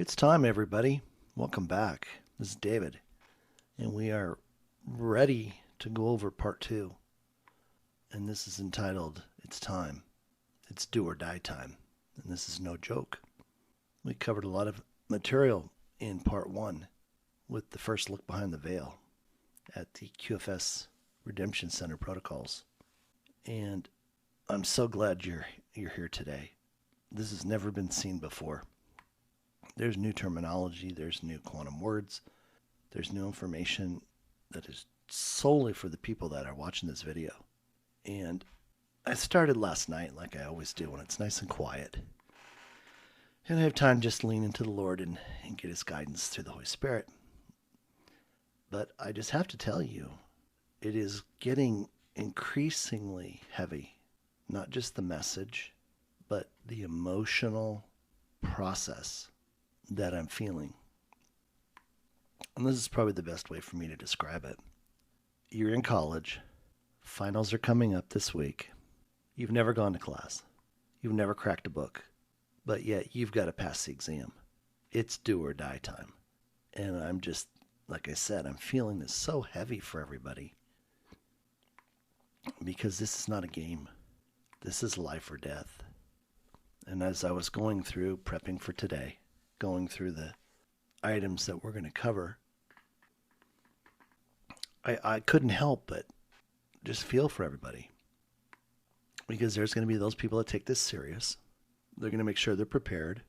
It's time, everybody. Welcome back. This is David, and we are ready to go over part two. And this is entitled It's Time. It's Do or Die Time. And this is no joke. We covered a lot of material in part one with the first look behind the veil at the QFS Redemption Center protocols. And I'm so glad you're here today. This has never been seen before. There's new terminology, there's new quantum words, there's new information that is solely for the people that are watching this video. And I started last night like I always do when it's nice and quiet. And I have time just to lean into the Lord and get his guidance through the Holy Spirit. But I just have to tell you, it is getting increasingly heavy. Not just the message, but the emotional process that I'm feeling. And this is probably the best way for me to describe it. You're in college. Finals are coming up this week. You've never gone to class. You've never cracked a book. But yet you've got to pass the exam. It's do or die time. And I'm just, like I said, I'm feeling this so heavy for everybody. Because this is not a game. This is life or death. And as I was going through prepping for today, going through the items that we're going to cover, I couldn't help but just feel for everybody. Because there's going to be those people that take this serious. They're going to make sure they're prepared.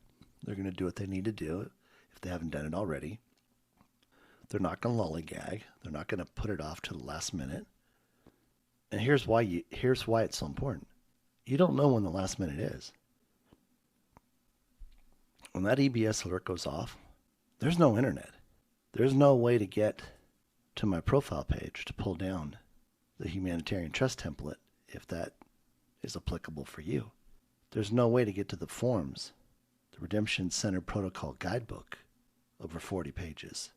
They're going to do what they need to do if they haven't done it already. They're not going to lollygag. They're not going to put it off to the last minute. And here's why it's so important. You don't know when the last minute is. When that EBS alert goes off, there's no internet. There's no way to get to my profile page to pull down the humanitarian trust template if that is applicable for you. There's no way to get to the forms, the Redemption Center Protocol Guidebook, over 40 pages.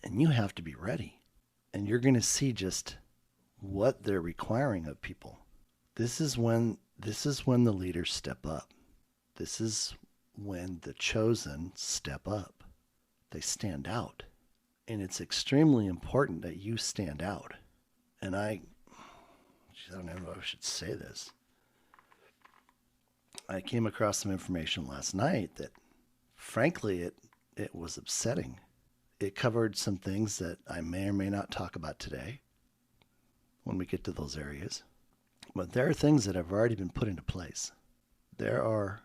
And you have to be ready. And you're going to see just what they're requiring of people. This is when the leaders step up. This is when the chosen step up. They stand out. And it's extremely important that you stand out. And I don't know if I should say this. I came across some information last night that, frankly, it was upsetting. It covered some things that I may or may not talk about today when we get to those areas. But there are things that have already been put into place. There are,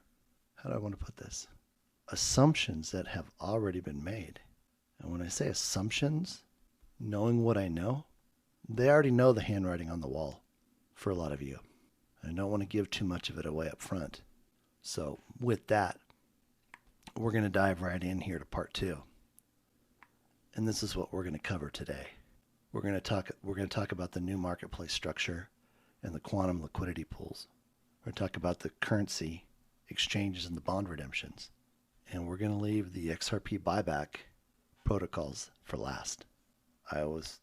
how do I want to put this? Assumptions that have already been made. And when I say assumptions, knowing what I know, they already know the handwriting on the wall for a lot of you. I don't want to give too much of it away up front. So with that, we're going to dive right in here to part two. And this is what we're going to cover today. We're going to talk about the new marketplace structure and the quantum liquidity pools. We're going to talk about the currency exchanges and the bond redemptions. And we're going to leave the XRP buyback protocols for last. I was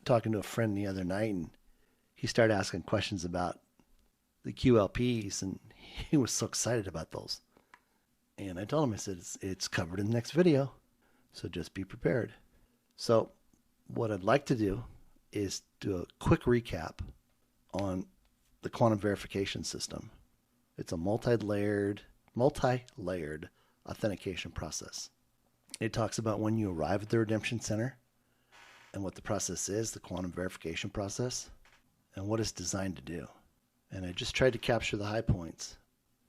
talking to a friend the other night, and he started asking questions about the QLPs, and he was so excited about those. And I told him, I said, it's covered in the next video, so just be prepared. So what I'd like to do is do a quick recap on the quantum verification system. It's a multi-layered authentication process. It talks about when you arrive at the Redemption Center and what the process is, the quantum verification process, and what it's designed to do. And I just tried to capture the high points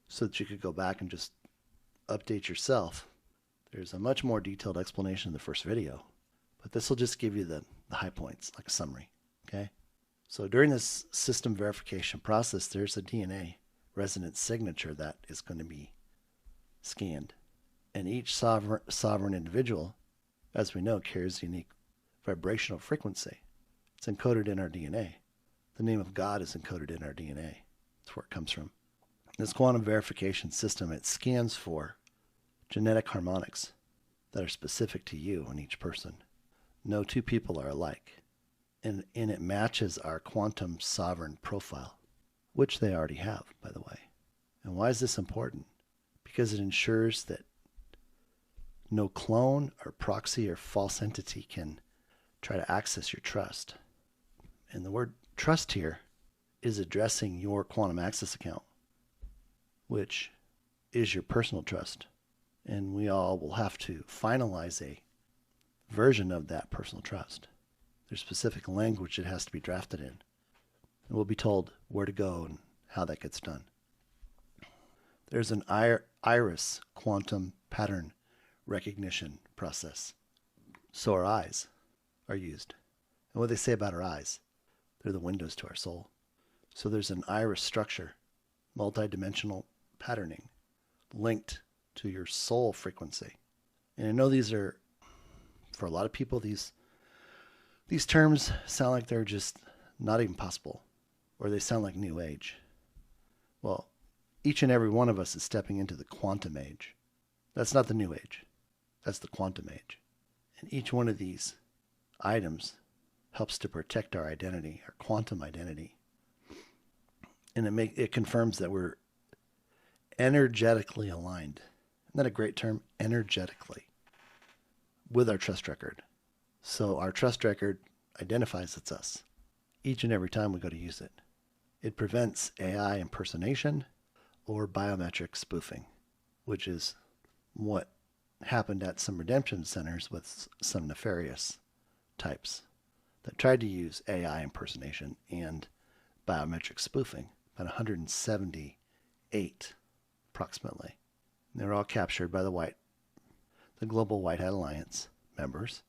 so that you could go back and just update yourself. There's a much more detailed explanation in the first video, but this will just give you the high points, like a summary, okay? So during this system verification process, there's a DNA resonance signature that is going to be scanned. And each sovereign individual, as we know, carries a unique vibrational frequency. It's encoded in our DNA. The name of God is encoded in our DNA. That's where it comes from. This quantum verification system, it scans for genetic harmonics that are specific to you and each person. No two people are alike. And it matches our quantum sovereign profile, which they already have, by the way. And why is this important? Because it ensures that No clone or proxy or false entity can try to access your trust. And the word trust here is addressing your quantum access account, which is your personal trust. And we all will have to finalize a version of that personal trust. There's specific language that has to be drafted in. And we'll be told where to go and how that gets done. There's an iris quantum pattern recognition process. So our eyes are used. And what they say about our eyes, they're the windows to our soul. So there's an iris structure, multidimensional patterning, linked to your soul frequency. And I know these are, for a lot of people, these terms sound like they're just not even possible, or they sound like new age. Well, each and every one of us is stepping into the quantum age. That's not the new age. That's the quantum age. And each one of these items helps to protect our identity, our quantum identity. And it confirms that we're energetically aligned. Isn't that a great term? Energetically. With our trust record. So our trust record identifies it's us each and every time we go to use it. It prevents AI impersonation or biometric spoofing, which is what happened at some redemption centers with some nefarious types that tried to use AI impersonation and biometric spoofing. About 178 approximately. And they were all captured by the Global White Hat Alliance members,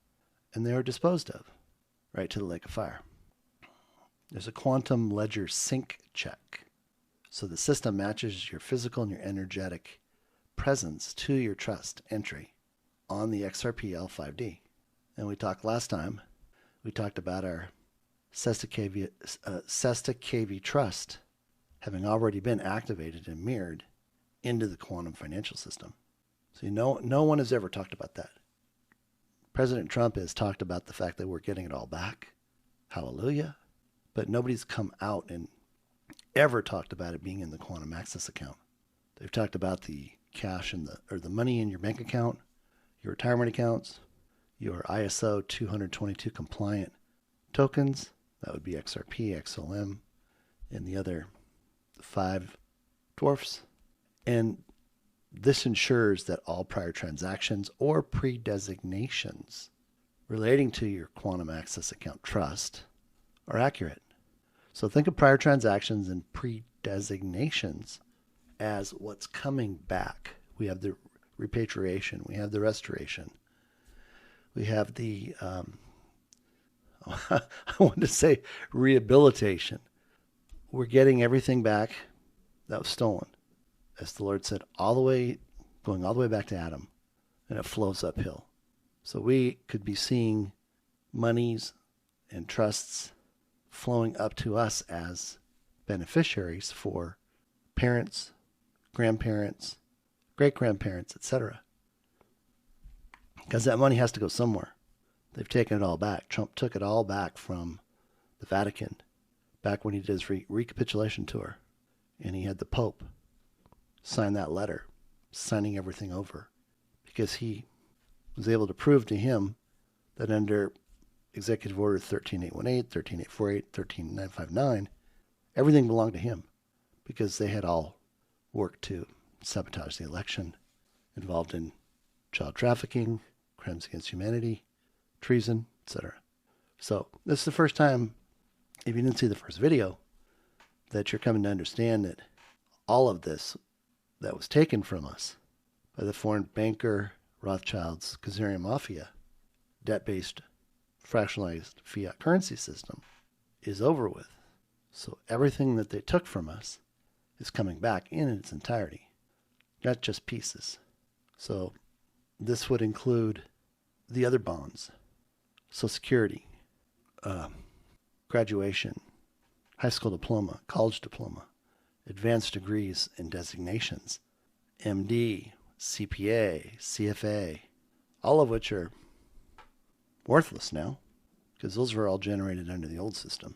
and they were disposed of right to the Lake of Fire. There's a quantum ledger sync check. So the system matches your physical and your energetic presence to your trust entry on the XRP L5D. And we talked about our Sesta KV trust having already been activated and mirrored into the quantum financial system. So no one has ever talked about that. President Trump has talked about the fact that we're getting it all back. Hallelujah. But nobody's come out and ever talked about it being in the quantum access account. They've talked about the cash or the money in your bank account, your retirement accounts, your ISO 222 compliant tokens. That would be XRP, XLM, and the other 5 dwarfs. And this ensures that all prior transactions or pre-designations relating to your quantum access account trust are accurate. So think of prior transactions and pre-designations as what's coming back. We have the repatriation. We have the restoration. We have the, I want to say rehabilitation. We're getting everything back that was stolen. As the Lord said, going all the way back to Adam, and it flows uphill. So we could be seeing monies and trusts flowing up to us as beneficiaries for parents, grandparents, great-grandparents, etc. Because that money has to go somewhere. They've taken it all back. Trump took it all back from the Vatican back when he did his recapitulation tour. And he had the Pope sign that letter, signing everything over, because he was able to prove to him that under Executive Order 13818, 13848, 13959, everything belonged to him, because they had all worked to sabotage the election, involved in child trafficking, crimes against humanity, treason, etc. So this is the first time, if you didn't see the first video, that you're coming to understand that all of this that was taken from us by the foreign banker, Rothschild's Khazarian Mafia, debt-based, fractionalized fiat currency system, is over with. So everything that they took from us is coming back in its entirety, not just pieces. So this would include the other bonds, Social Security, graduation, high school diploma, college diploma, advanced degrees and designations, MD, CPA, CFA, all of which are worthless now because those were all generated under the old system.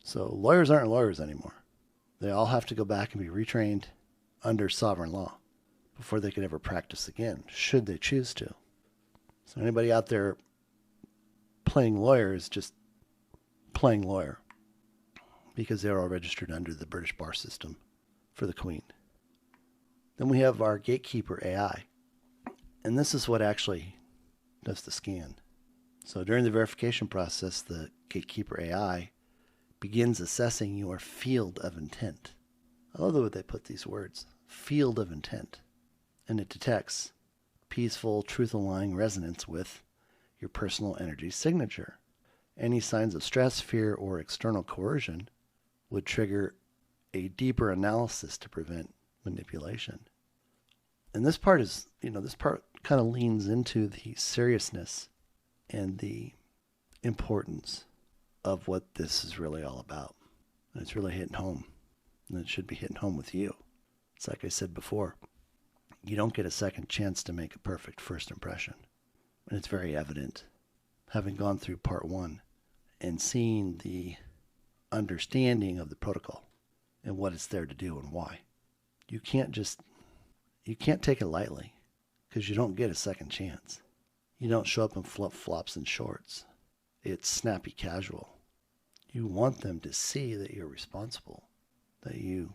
So lawyers aren't lawyers anymore. They all have to go back and be retrained under sovereign law before they could ever practice again, should they choose to. So anybody out there playing lawyer is just playing lawyer because they're all registered under the British bar system for the Queen. Then we have our gatekeeper AI. And this is what actually does the scan. So during the verification process, the gatekeeper AI begins assessing your field of intent. I love the way they put these words, field of intent. And it detects peaceful, truth-aligned resonance with your personal energy signature. Any signs of stress, fear, or external coercion would trigger a deeper analysis to prevent manipulation. And this part is, this part kind of leans into the seriousness and the importance of what this is really all about. And it's really hitting home. And it should be hitting home with you. It's like I said before, you don't get a second chance to make a perfect first impression. And it's very evident, having gone through part 1 and seeing the understanding of the protocol and what it's there to do and why. You can't take it lightly because you don't get a second chance. You don't show up in flip-flops and shorts. It's snappy casual. You want them to see that you're responsible, that you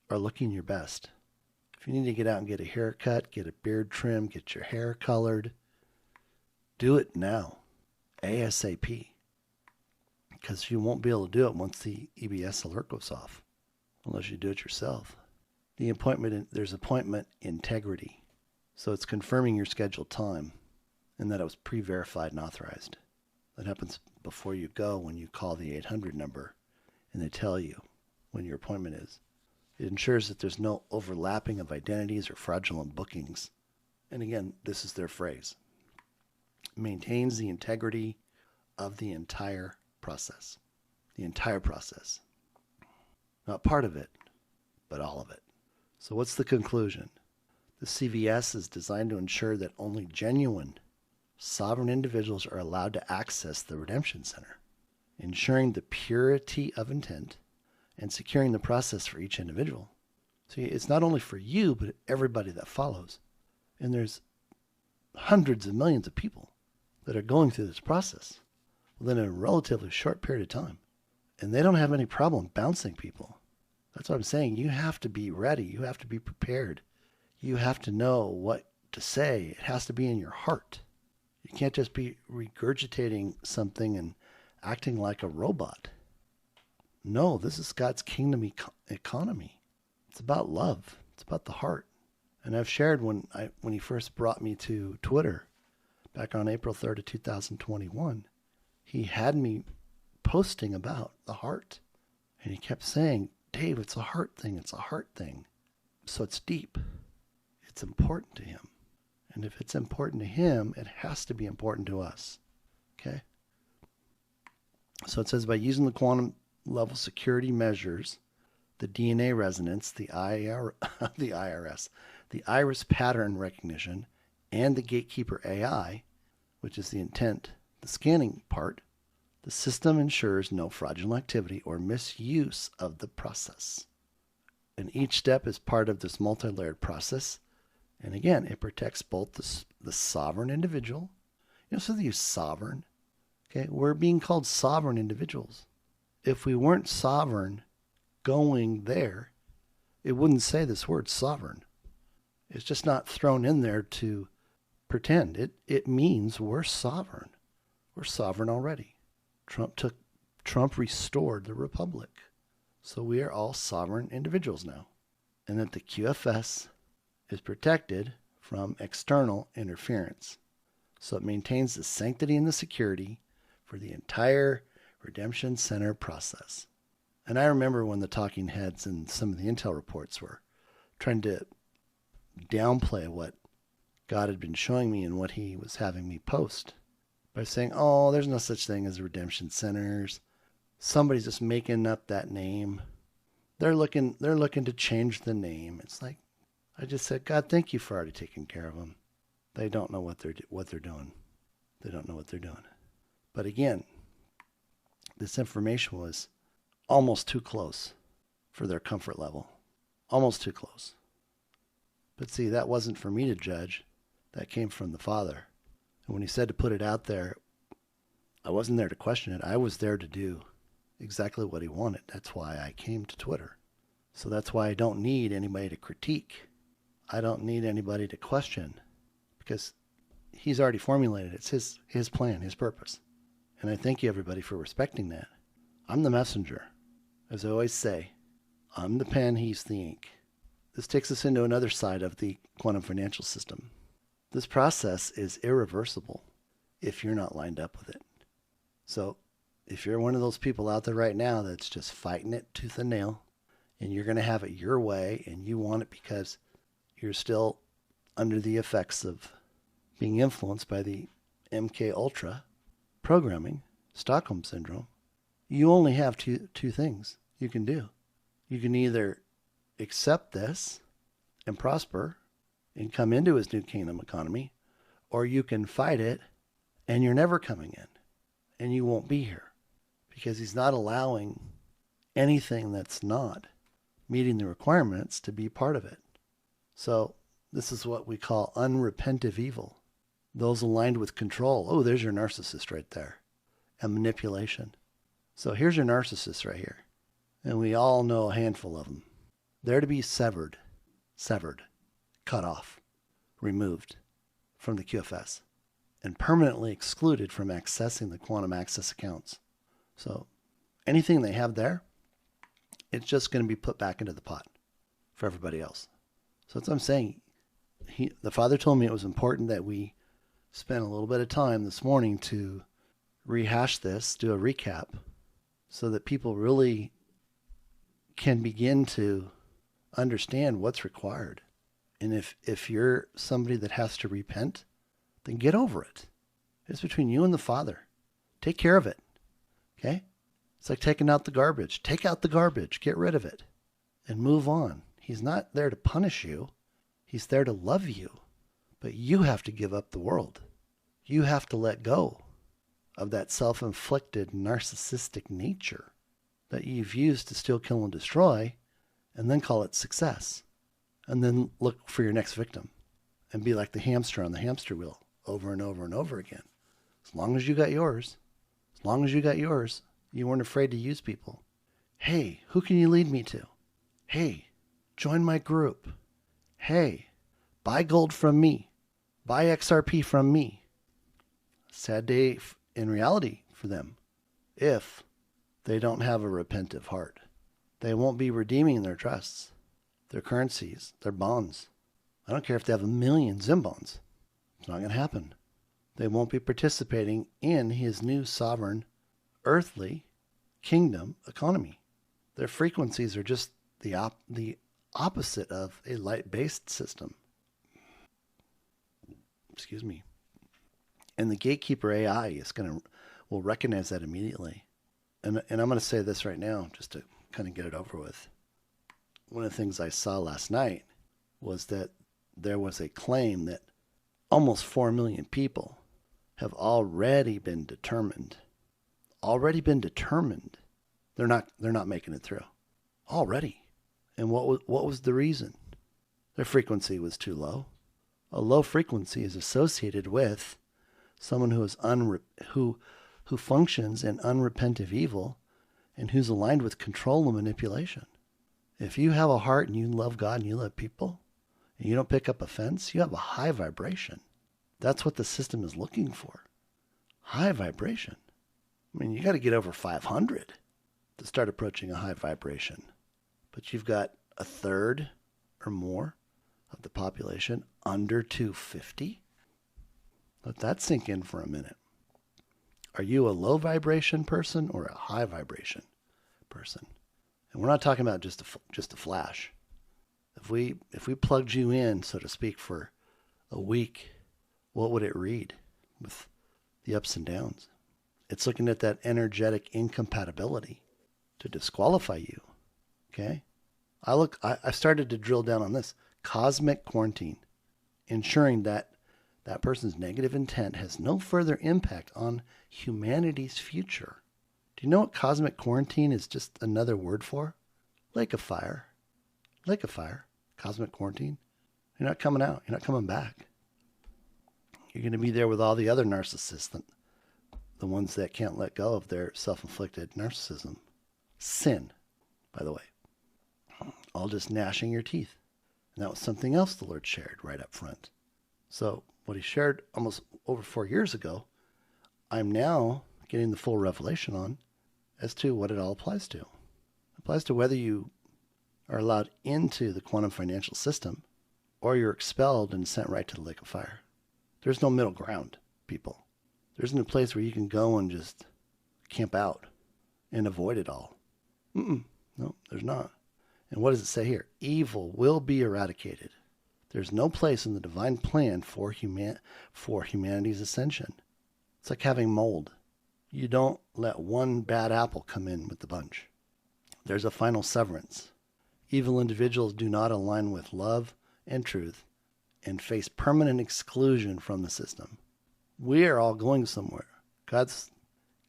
are looking your best. If you need to get out and get a haircut, get a beard trim, get your hair colored, do it now, ASAP. Because you won't be able to do it once the EBS alert goes off, unless you do it yourself. There's appointment integrity. So it's confirming your scheduled time and that it was pre-verified and authorized. That happens before you go when you call the 800 number and they tell you when your appointment is. It ensures that there's no overlapping of identities or fraudulent bookings. And again, this is their phrase. Maintains the integrity of the entire process. The entire process. Not part of it, but all of it. So what's the conclusion? The CVS is designed to ensure that only genuine, sovereign individuals are allowed to access the Redemption Center, ensuring the purity of intent and securing the process for each individual. See, it's not only for you, but everybody that follows. And there's hundreds of millions of people that are going through this process within a relatively short period of time. And they don't have any problem bouncing people. That's what I'm saying. You have to be ready. You have to be prepared. You have to know what to say. It has to be in your heart. You can't just be regurgitating something and acting like a robot. No, this is God's kingdom economy. It's about love. It's about the heart. And I've shared when he first brought me to Twitter back on April 3rd of 2021, he had me posting about the heart. And he kept saying, Dave, it's a heart thing. It's a heart thing. So it's deep. It's important to him. And if it's important to him, it has to be important to us. Okay? So it says by using the quantum level security measures, the DNA resonance, the IRS, the iris pattern recognition, and the gatekeeper AI, which is the intent, the scanning part, the system ensures no fraudulent activity or misuse of the process. And each step is part of this multi-layered process. And again, it protects both the sovereign individual. So they use sovereign. Okay, we're being called sovereign individuals. If we weren't sovereign going there, it wouldn't say this word sovereign. It's just not thrown in there to pretend. It means we're sovereign. We're sovereign already. Trump restored the republic. So we are all sovereign individuals now. And that the QFS is protected from external interference. So it maintains the sanctity and the security for the entire Redemption Center process. And I remember when the talking heads and some of the intel reports were trying to downplay what God had been showing me and what he was having me post by saying, oh, there's no such thing as redemption centers. Somebody's just making up that name. They're looking to change the name. It's like, I just said, God, thank you for already taking care of them. They don't know what they're doing. They don't know what they're doing. But again, this information was almost too close for their comfort level. Almost too close. But see, that wasn't for me to judge. That came from the Father. And when he said to put it out there, I wasn't there to question it. I was there to do exactly what he wanted. That's why I came to Twitter. So that's why I don't need anybody to critique. I don't need anybody to question, because he's already formulated it. It's his plan, his purpose. And I thank you, everybody, for respecting that. I'm the messenger. As I always say, I'm the pen, he's the ink. This takes us into another side of the quantum financial system. This process is irreversible if you're not lined up with it. So if you're one of those people out there right now that's just fighting it tooth and nail, and you're going to have it your way, and you want it because you're still under the effects of being influenced by the MK Ultra programming, Stockholm Syndrome, you only have two things you can do. You can either accept this and prosper and come into his new kingdom economy, or you can fight it and you're never coming in and you won't be here, because he's not allowing anything that's not meeting the requirements to be part of it. So this is what we call unrepentive evil. Those aligned with control. Oh, there's your narcissist right there. And manipulation. So here's your narcissist right here. And we all know a handful of them. They're to be severed, cut off, removed from the QFS, and permanently excluded from accessing the quantum access accounts. So anything they have there, it's just going to be put back into the pot for everybody else. So that's what I'm saying. The Father told me it was important that we spend a little bit of time this morning to rehash this, do a recap, so that people really can begin to understand what's required. And if you're somebody that has to repent, then get over it. It's between you and the Father. Take care of it. Okay? It's like taking out the garbage. Take out the garbage. Get rid of it. And move on. He's not there to punish you. He's there to love you. But you have to give up the world. You have to let go of that self-inflicted narcissistic nature that you've used to steal, kill, and destroy, and then call it success. And then look for your next victim and be like the hamster on the hamster wheel over and over and over again. As long as you got yours, you weren't afraid to use people. Hey, who can you lead me to? Hey, join my group. Hey, buy gold from me. Buy XRP from me. Sad day in reality for them if they don't have a repentive heart. They won't be redeeming their trusts, their currencies, their bonds. I don't care if they have 1 million Zim bonds. It's not going to happen. They won't be participating in his new sovereign, earthly kingdom economy. Their frequencies are just the opposite of a light-based system. Excuse me. And the gatekeeper AI will recognize that immediately. And I'm going to say this right now, just to kind of get it over with. One of the things I saw last night was that there was a claim that almost 4 million people have already been determined. They're not making it through. Already. And what was the reason? Their frequency was too low. A low frequency is associated with someone who is who functions in unrepentive evil and who's aligned with control and manipulation. If you have a heart and you love God and you love people and you don't pick up offense, you have a high vibration. That's what the system is looking for. High vibration. I mean, you got to get over 500 to start approaching a high vibration. But you've got a third or more of the population under 250. Let that sink in for a minute. Are you a low vibration person or a high vibration person? And we're not talking about just a flash. If we plugged you in, so to speak, for a week, what would it read with the ups and downs? It's looking at that energetic incompatibility to disqualify you. Okay? I started to drill down on this. Cosmic quarantine, ensuring that that person's negative intent has no further impact on humanity's future. Do you know what cosmic quarantine is just another word for? Lake of fire. Lake of fire. Cosmic quarantine. You're not coming out. You're not coming back. You're going to be there with all the other narcissists, the ones that can't let go of their self-inflicted narcissism. Sin, by the way. All just gnashing your teeth. And that was something else the Lord shared right up front. So what he shared almost over 4 years ago, I'm now getting the full revelation on as to what it all applies to. It applies to whether you are allowed into the quantum financial system or you're expelled and sent right to the lake of fire. There's no middle ground, people. There isn't a place where you can go and just camp out and avoid it all. No, there's not. And what does it say here? Evil will be eradicated. There's no place in the divine plan for humanity's ascension. It's like having mold. You don't let one bad apple come in with the bunch. There's a final severance. Evil individuals do not align with love and truth and face permanent exclusion from the system. We are all going somewhere. God's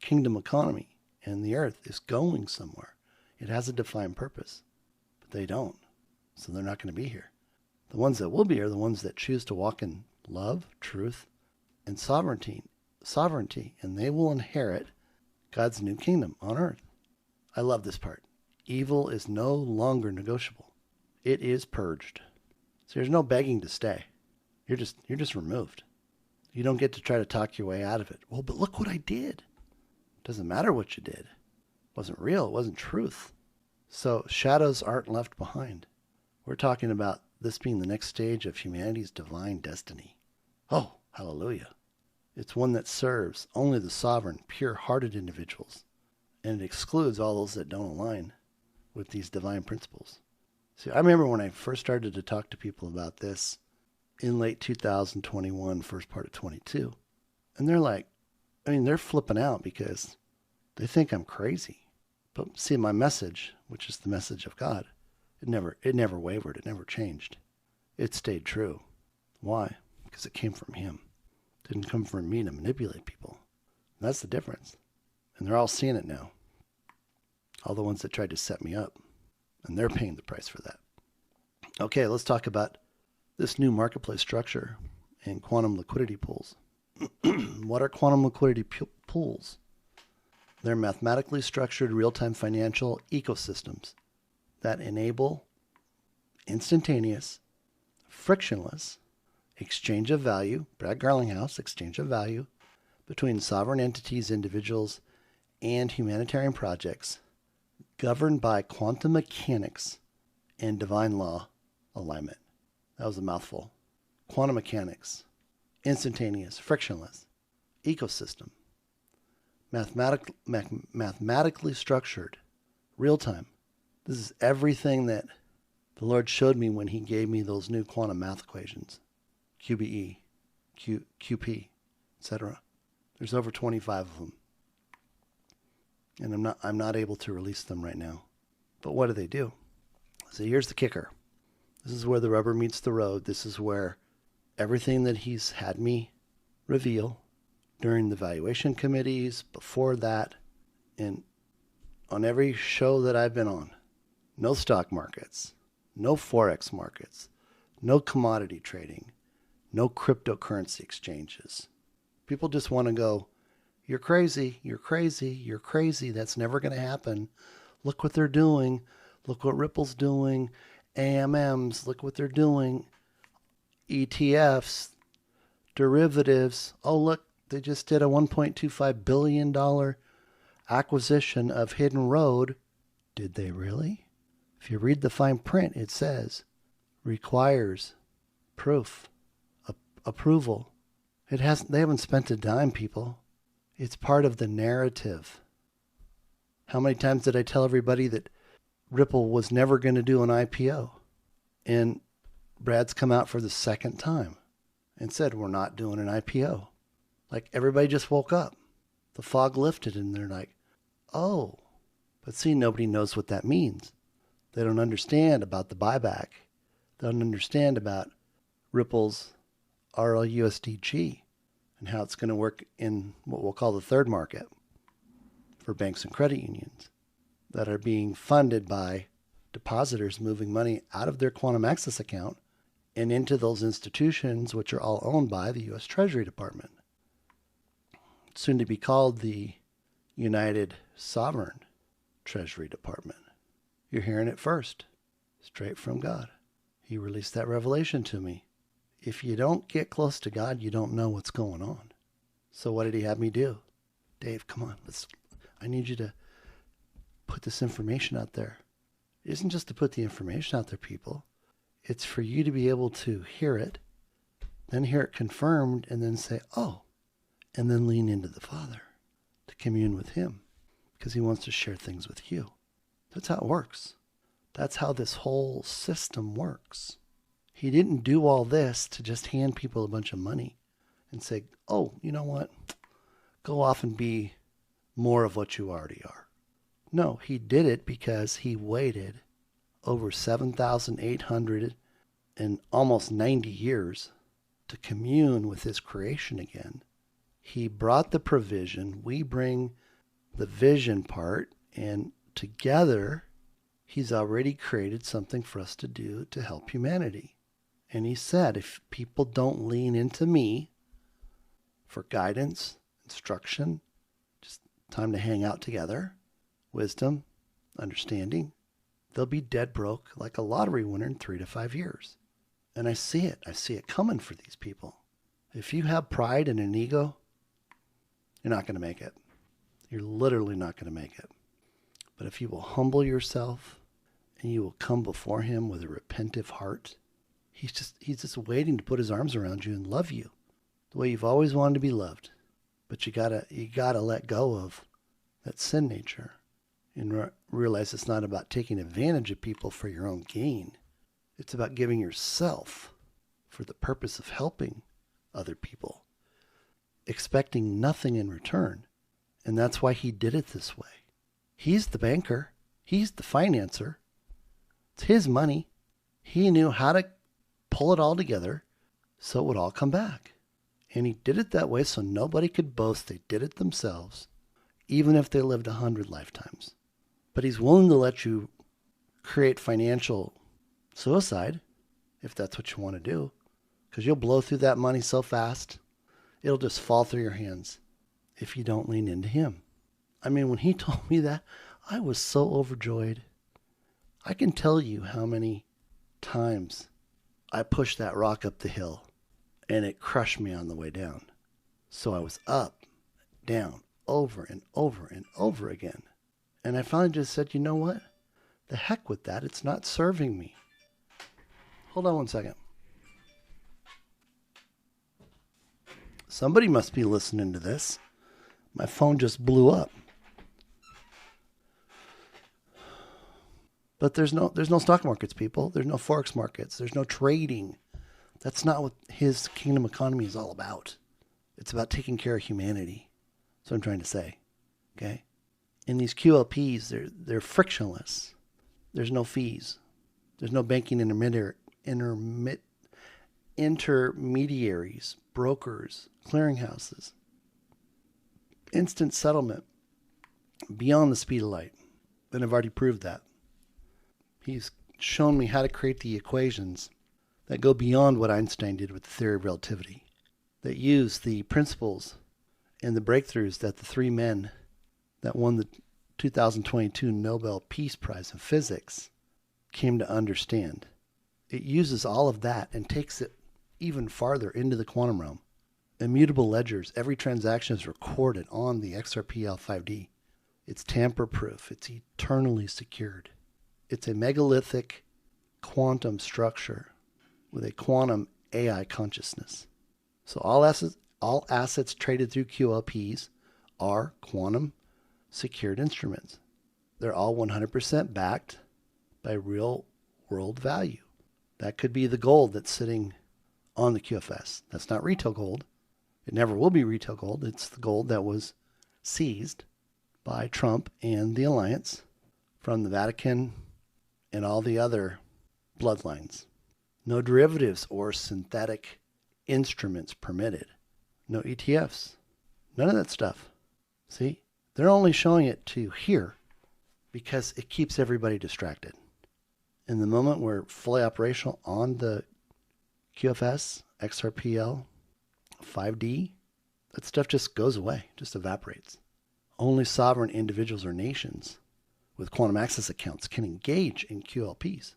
kingdom economy and the earth is going somewhere. It has a defined purpose, but they don't. So they're not going to be here. The ones that will be are the ones that choose to walk in love, truth, and sovereignty, and they will inherit God's new kingdom on earth. I love this part. Evil is no longer negotiable. It is purged. So there's no begging to stay. You're just removed. You don't get to try to talk your way out of it. Well, but look what I did. It doesn't matter what you did. It wasn't real. It wasn't truth. So shadows aren't left behind. We're talking about this being the next stage of humanity's divine destiny. Oh, hallelujah. It's one that serves only the sovereign, pure-hearted individuals, and it excludes all those that don't align with these divine principles. See, I remember when I first started to talk to people about this in late 2021, first part of 22, and they're flipping out because they think I'm crazy. But see, my message, which is the message of God, it never wavered. It never changed. It stayed true. Why? Because it came from him. It didn't come from me to manipulate people. And that's the difference. And they're all seeing it now. All the ones that tried to set me up. And they're paying the price for that. Okay, let's talk about this new marketplace structure and quantum liquidity pools. What are quantum liquidity pools? They're mathematically structured real-time financial ecosystems that enable instantaneous, frictionless exchange of value, Brad Garlinghouse, exchange of value between sovereign entities, individuals, and humanitarian projects governed by quantum mechanics and divine law alignment. That was a mouthful. Quantum mechanics, instantaneous, frictionless ecosystem, mathematically structured, real-time. This is everything that the Lord showed me when he gave me those new quantum math equations, QBE, QP, etc. There's over 25 of them. And I'm not able to release them right now. But what do? So here's the kicker. This is where the rubber meets the road. This is where everything that he's had me reveal during the valuation committees, before that, and on every show that I've been on. No stock markets, no Forex markets, no commodity trading, no cryptocurrency exchanges. People just want to go, you're crazy, you're crazy, you're crazy. That's never going to happen. Look what they're doing. Look what Ripple's doing. AMMs, look what they're doing. ETFs, derivatives. Oh, look, they just did a $1.25 billion acquisition of Hidden Road. Did they really? If you read the fine print, it says, requires proof, approval. They haven't spent a dime, people. It's part of the narrative. How many times did I tell everybody that Ripple was never going to do an IPO? And Brad's come out for the second time and said, we're not doing an IPO. Like everybody just woke up. The fog lifted and they're like, oh, but see, nobody knows what that means. They don't understand about the buyback. They don't understand about Ripple's RLUSDG and how it's going to work in what we'll call the third market for banks and credit unions that are being funded by depositors moving money out of their Quantum Access account and into those institutions, which are all owned by the U.S. Treasury Department, soon to be called the United Sovereign Treasury Department. You're hearing it first, straight from God. He released that revelation to me. If you don't get close to God, you don't know what's going on. So what did he have me do? Dave, come on, I need you to put this information out there. It isn't just to put the information out there, people. It's for you to be able to hear it, then hear it confirmed, and then say, oh, and then lean into the Father to commune with him because he wants to share things with you. That's how it works. That's how this whole system works. He didn't do all this to just hand people a bunch of money and say, oh, you know what? Go off and be more of what you already are. No, he did it because he waited over 7,800 and almost 90 years to commune with his creation again. He brought the provision. We bring the vision part, and together he's already created something for us to do to help humanity. And he said, if people don't lean into me for guidance, instruction, just time to hang out together, wisdom, understanding, they'll be dead broke like a lottery winner in 3 to 5 years. And I see it. I see it coming for these people. If you have pride and an ego, you're not going to make it. You're literally not going to make it. But if you will humble yourself and you will come before him with a repentive heart, he's just waiting to put his arms around you and love you the way you've always wanted to be loved. But you gotta let go of that sin nature and realize it's not about taking advantage of people for your own gain. It's about giving yourself for the purpose of helping other people, expecting nothing in return. And that's why he did it this way. He's the banker. He's the financer. It's his money. He knew how to pull it all together so it would all come back. And he did it that way so nobody could boast they did it themselves, even if they lived 100 lifetimes. But he's willing to let you create financial suicide if that's what you want to do, because you'll blow through that money so fast, it'll just fall through your hands if you don't lean into him. I mean, when he told me that, I was so overjoyed. I can tell you how many times I pushed that rock up the hill and it crushed me on the way down. So I was up, down, over and over and over again. And I finally just said, you know what? The heck with that. It's not serving me. Hold on one second. Somebody must be listening to this. My phone just blew up. But there's no stock markets, people. There's no forex markets. There's no trading. That's not what his kingdom economy is all about. It's about taking care of humanity. That's what I'm trying to say. Okay? And these QLPs, they're frictionless. There's no fees. There's no banking intermediaries, brokers, clearinghouses. Instant settlement beyond the speed of light. And I've already proved that. He's shown me how to create the equations that go beyond what Einstein did with the theory of relativity, that use the principles and the breakthroughs that the 3 men that won the 2022 Nobel Peace Prize in Physics came to understand. It uses all of that and takes it even farther into the quantum realm. Immutable ledgers, every transaction is recorded on the XRP-L5D. It's tamper-proof. It's eternally secured. It's a megalithic quantum structure with a quantum AI consciousness. So all assets traded through QLPs are quantum secured instruments. They're all 100% backed by real world value. That could be the gold that's sitting on the QFS. That's not retail gold. It never will be retail gold. It's the gold that was seized by Trump and the Alliance from the Vatican and all the other bloodlines. No derivatives or synthetic instruments permitted. No ETFs. None of that stuff. See? They're only showing it to here because it keeps everybody distracted. In the moment we're fully operational on the QFS, XRPL, 5D, that stuff just goes away, just evaporates. Only sovereign individuals or nations with quantum access accounts can engage in QLPs.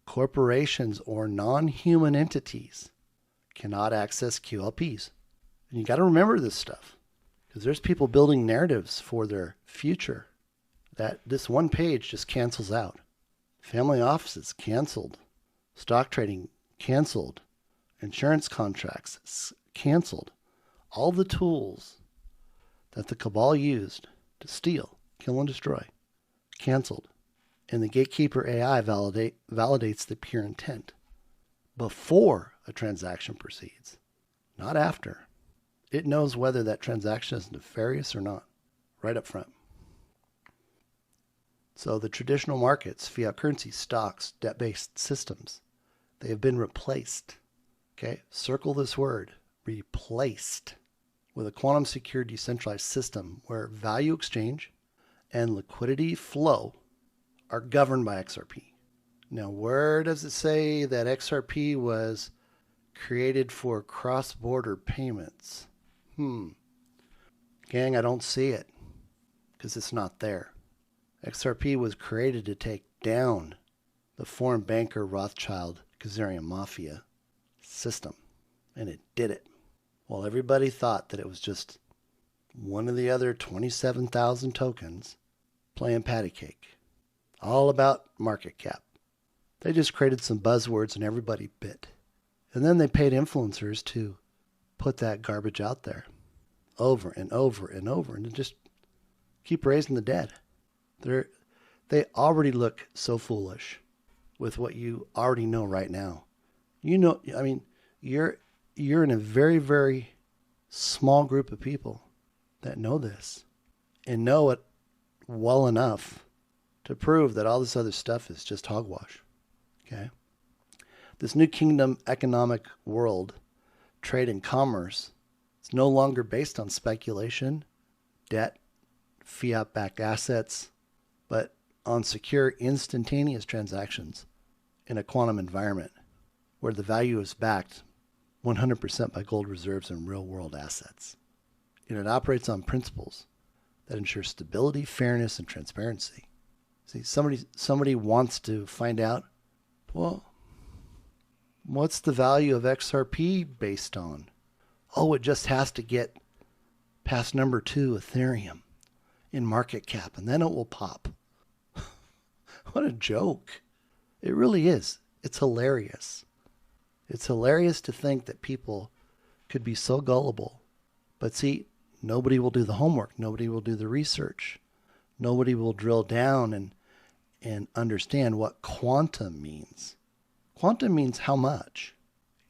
Corporations or non-human entities cannot access QLPs. And you got to remember this stuff because there's people building narratives for their future that this one page just cancels out. Family offices canceled. Stock trading canceled. Insurance contracts canceled. All the tools that the cabal used to steal, kill, and destroy canceled. And the gatekeeper AI validates the pure intent before a transaction proceeds, not after. It knows whether that transaction is nefarious or not, right up front. So the traditional markets, fiat currency, stocks, debt-based systems, they have been replaced. Okay, circle this word, replaced, with a quantum secure decentralized system where value exchange and liquidity flow are governed by XRP. Now, where does it say that XRP was created for cross-border payments? Gang, I don't see it because it's not there. XRP was created to take down the foreign banker Rothschild Khazarian mafia system, and it did it. While everybody thought that it was just one of the other 27,000 tokens playing patty cake, all about market cap. They just created some buzzwords and everybody bit. And then they paid influencers to put that garbage out there over and over and over and just keep raising the dead. They already look so foolish with what you already know right now. You know, I mean, you're in a very, very small group of people that know this and know it well enough to prove that all this other stuff is just hogwash. Okay? This new kingdom economic world, trade and commerce, is no longer based on speculation, debt, fiat-backed assets, but on secure, instantaneous transactions in a quantum environment where the value is backed 100% by gold reserves and real-world assets. And it operates on principles that ensure stability, fairness, and transparency. See, somebody wants to find out, well, what's the value of XRP based on? Oh, it just has to get past number 2 Ethereum in market cap, and then it will pop. What a joke. It really is. It's hilarious. It's hilarious to think that people could be so gullible. But see, nobody will do the homework. Nobody will do the research. Nobody will drill down and understand what quantum means. Quantum means how much.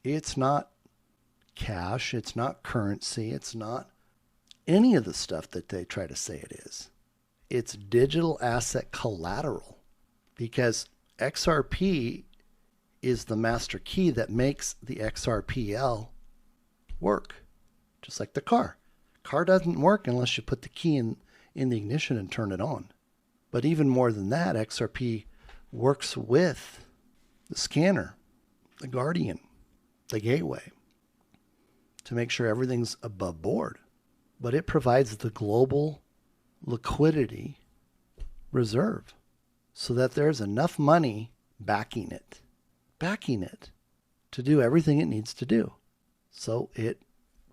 It's not cash. It's not currency. It's not any of the stuff that they try to say it is. It's digital asset collateral, because XRP is the master key that makes the XRPL work. Just like the car. Car doesn't work unless you put the key in the ignition and turn it on. But even more than that, XRP works with the scanner, the guardian, the gateway, to make sure everything's above board. But it provides the global liquidity reserve so that there's enough money backing it to do everything it needs to do. So it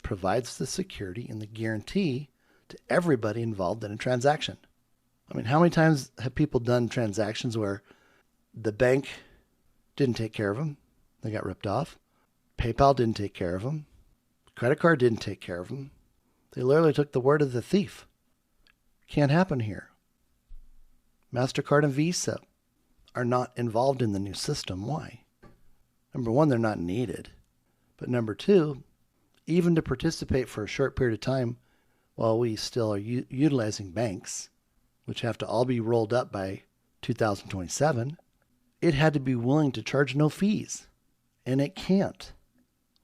provides the security and the guarantee to everybody involved in a transaction. I mean, how many times have people done transactions where the bank didn't take care of them? They got ripped off. PayPal didn't take care of them. Credit card didn't take care of them. They literally took the word of the thief. Can't happen here. MasterCard and Visa are not involved in the new system. Why? Number one, they're not needed. But number two, even to participate for a short period of time while we still are utilizing banks, which have to all be rolled up by 2027, it had to be willing to charge no fees. And it can't.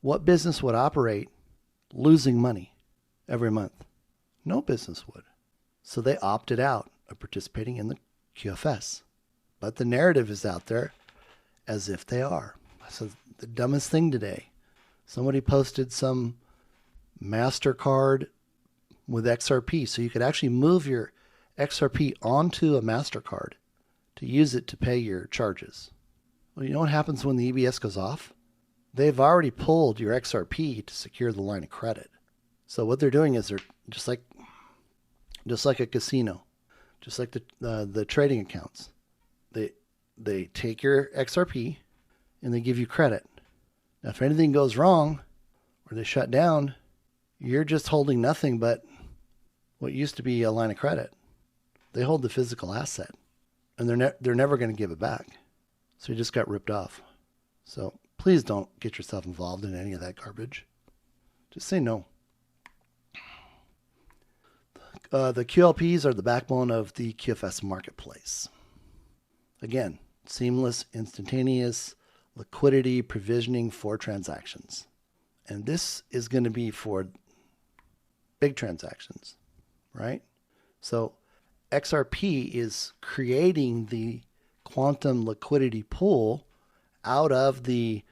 What business would operate losing money every month? No business would. So they opted out of participating in the QFS. But the narrative is out there as if they are. So the dumbest thing today. Somebody posted some MasterCard with XRP. So you could actually move your XRP onto a MasterCard to use it to pay your charges. Well, you know what happens when the EBS goes off? They've already pulled your XRP to secure the line of credit. So what they're doing is they're just like a casino, just like the trading accounts. They take your XRP and they give you credit. Now, if anything goes wrong or they shut down, you're just holding nothing but what used to be a line of credit. They hold the physical asset, and they're never going to give it back. So you just got ripped off. So please don't get yourself involved in any of that garbage. Just say no. The QLPs are the backbone of the QFS marketplace. Again, seamless, instantaneous liquidity provisioning for transactions. And this is going to be for big transactions, right? So XRP is creating the quantum liquidity pool out of the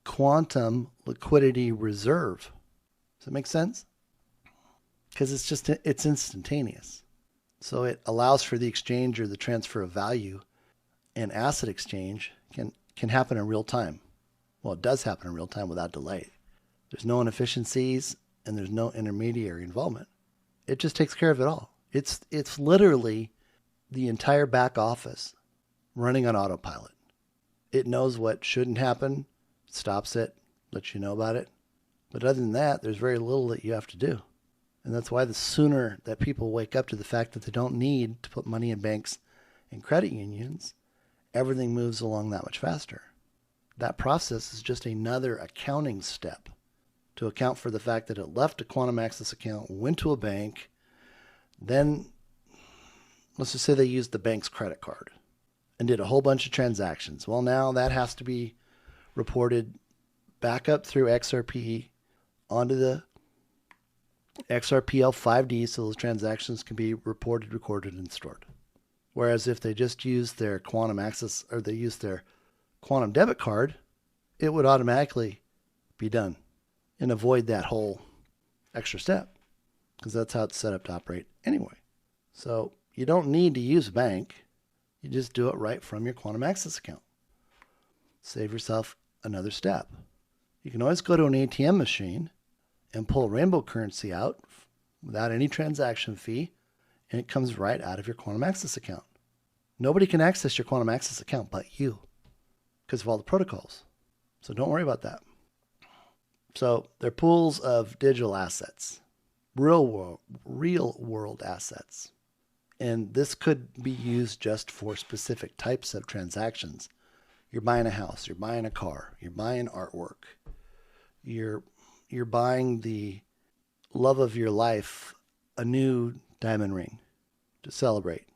quantum liquidity reserve. Does that make sense? Because it's instantaneous. So it allows for the exchange or the transfer of value, and asset exchange can happen in real time. Well, it does happen in real time without delay. There's no inefficiencies and there's no intermediary involvement. It just takes care of it all. It's literally the entire back office running on autopilot. It knows what shouldn't happen, stops it, lets you know about it. But other than that, there's very little that you have to do. And that's why the sooner that people wake up to the fact that they don't need to put money in banks and credit unions, everything moves along that much faster. That process is just another accounting step to account for the fact that it left a Quantum Access account, went to a bank, then let's just say they used the bank's credit card and did a whole bunch of transactions. Well, now that has to be reported back up through XRP onto the XRPL 5D so those transactions can be reported, recorded, and stored. Whereas if they just use their Quantum Access or they use their Quantum debit card, it would automatically be done and avoid that whole extra step because that's how it's set up to operate anyway. So you don't need to use a bank. You just do it right from your Quantum Access account. Save yourself another step. You can always go to an ATM machine and pull rainbow currency out without any transaction fee, and it comes right out of your Quantum Access account. Nobody can access your Quantum Access account but you because of all the protocols. So don't worry about that. So they're pools of digital assets, real world assets. And this could be used just for specific types of transactions. You're buying a house, you're buying a car, you're buying artwork, you're buying the love of your life, a new diamond ring to celebrate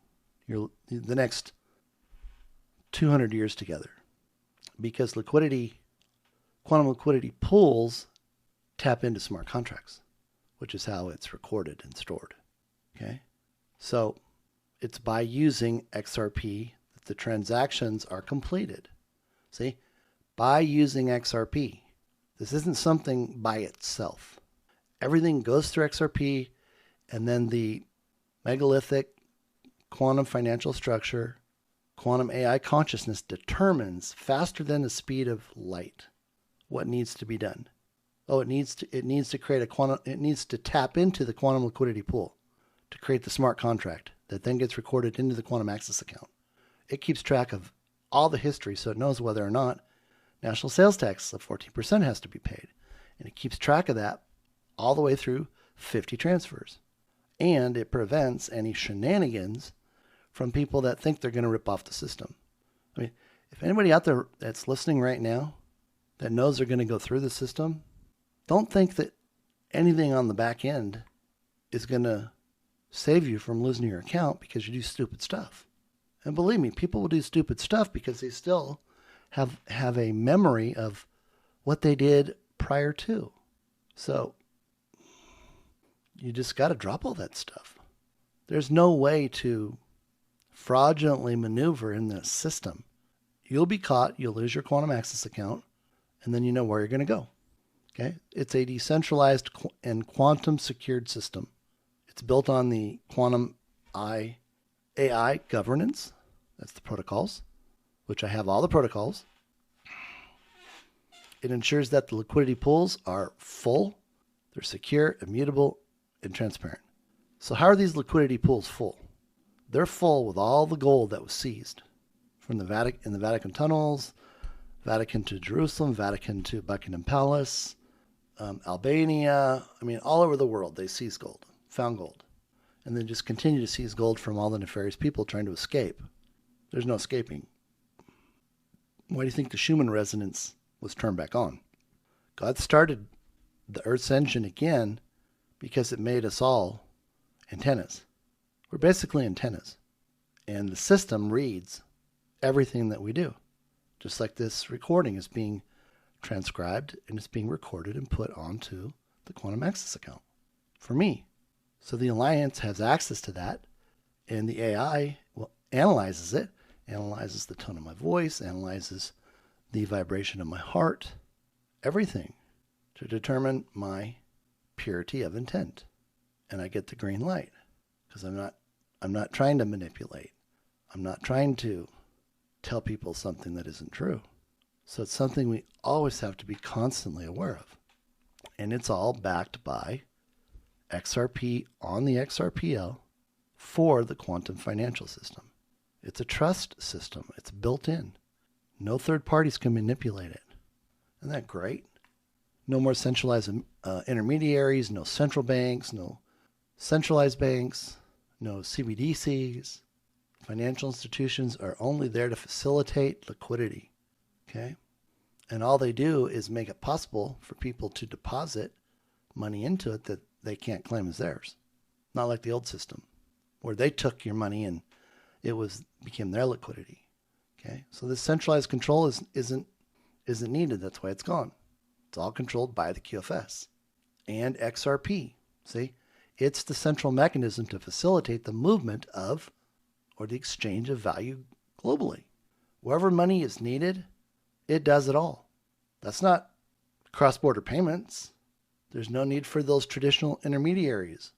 the next 200 years together. Because quantum liquidity pools tap into smart contracts, which is how it's recorded and stored. Okay? So it's by using XRP that the transactions are completed. See? By using XRP. This isn't something by itself. Everything goes through XRP, and then the megalithic quantum financial structure, quantum AI consciousness determines faster than the speed of light what needs to be done. Oh, it needs to create it needs to tap into the quantum liquidity pool to create the smart contract that then gets recorded into the Quantum Access account. It keeps track of all the history so it knows whether or not national sales tax of 14% has to be paid. And it keeps track of that all the way through 50 transfers. And it prevents any shenanigans from people that think they're going to rip off the system. I mean, if anybody out there that's listening right now that knows they're going to go through the system, don't think that anything on the back end is going to save you from losing your account because you do stupid stuff. And believe me, people will do stupid stuff because they still have a memory of what they did prior to. So you just got to drop all that stuff. There's no way to fraudulently maneuver in this system. You'll be caught, you'll lose your Quantum Access account, and then you know where you're going to go. Okay? It's a decentralized and quantum secured system. It's built on the quantum AI governance. That's the protocols, which I have all the protocols. It ensures that the liquidity pools are full, they're secure, immutable, and transparent. So how are these liquidity pools full? They're full with all the gold that was seized from the Vatican, in the Vatican tunnels, Vatican to Jerusalem, Vatican to Buckingham Palace, Albania. I mean, all over the world, they seized gold, found gold, and then just continue to seize gold from all the nefarious people trying to escape. There's no escaping. Why do you think the Schumann resonance was turned back on? God started the Earth's engine again because it made us all antennas. We're basically antennas. And the system reads everything that we do. Just like this recording is being transcribed and it's being recorded and put onto the Quantum Access account for me. So the Alliance has access to that, and the AI analyzes it, analyzes the tone of my voice, analyzes the vibration of my heart, everything to determine my purity of intent. And I get the green light because I'm not trying to manipulate. I'm not trying to tell people something that isn't true. So it's something we always have to be constantly aware of. And it's all backed by XRP on the XRPL for the quantum financial system. It's a trust system. It's built in. No third parties can manipulate it. Isn't that great? No more centralized intermediaries, no central banks, no centralized banks, no CBDCs. Financial institutions are only there to facilitate liquidity. Okay? And all they do is make it possible for people to deposit money into it that they can't claim as theirs. Not like the old system, where they took your money and it became their liquidity. Okay? So this centralized control isn't needed. That's why it's gone. It's all controlled by the QFS and XRP. See? It's the central mechanism to facilitate the movement of or the exchange of value globally. Wherever money is needed, it does it all. That's not cross-border payments. There's no need for those traditional intermediaries,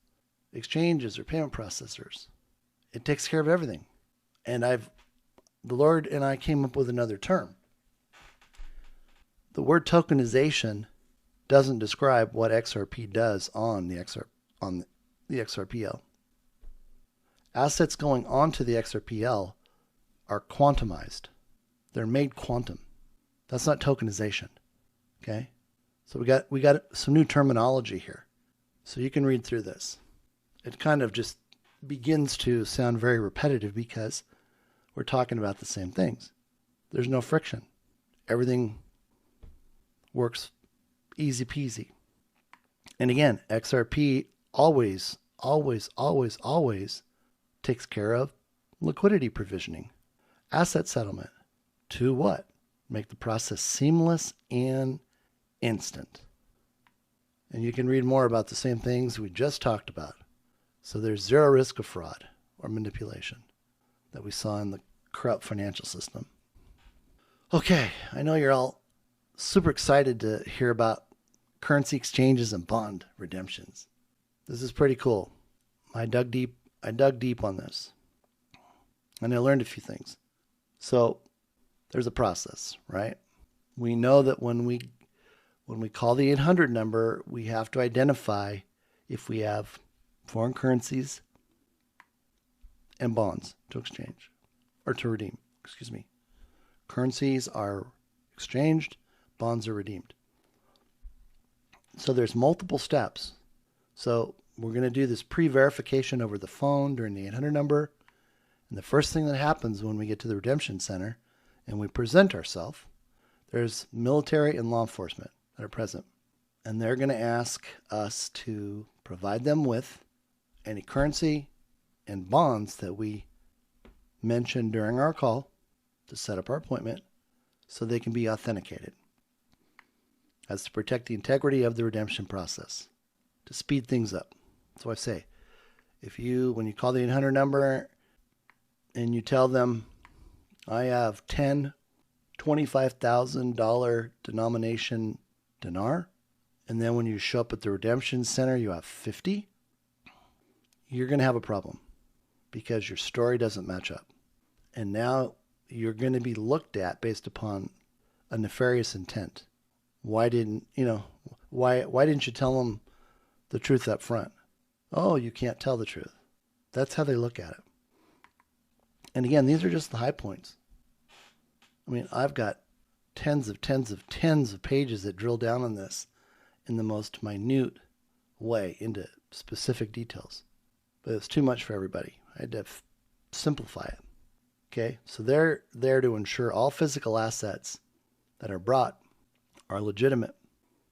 exchanges, or payment processors. It takes care of everything. And the Lord and I came up with another term. The word tokenization doesn't describe what XRP does on the XRPL. Assets going onto the XRPL are quantumized. They're made quantum. That's not tokenization. Okay? So we got some new terminology here. So you can read through this. It kind of just begins to sound very repetitive because we're talking about the same things. There's no friction. Everything works easy peasy. And again, XRP always takes care of liquidity provisioning, asset settlement. To what? Make the process seamless and instant. And you can read more about the same things we just talked about. So there's zero risk of fraud or manipulation that we saw in the corrupt financial system. Okay, I know you're all super excited to hear about currency exchanges and bond redemptions. This is pretty cool. I dug deep on this, and I learned a few things. So there's a process, right? We know that when we call the 800 number, we have to identify if we have foreign currencies and bonds to exchange or to redeem. Currencies are exchanged, bonds are redeemed. So there's multiple steps. So we're going to do this pre-verification over the phone during the 800 number. And the first thing that happens when we get to the redemption center and we present ourselves, there's military and law enforcement that are present. And they're going to ask us to provide them with any currency and bonds that we mentioned during our call to set up our appointment so they can be authenticated. That's to protect the integrity of the redemption process, to speed things up. So I say, when you call the 800 number and you tell them, I have 10 $25,000 denomination dinar, and then when you show up at the redemption center, you have 50, you're going to have a problem because your story doesn't match up. And now you're going to be looked at based upon a nefarious intent. Why didn't you tell them the truth up front? Oh, you can't tell the truth. That's how they look at it. And again, these are just the high points. I mean, I've got tens of pages that drill down on this in the most minute way into specific details. But it's too much for everybody. I had to simplify it. Okay, so they're there to ensure all physical assets that are brought are legitimate.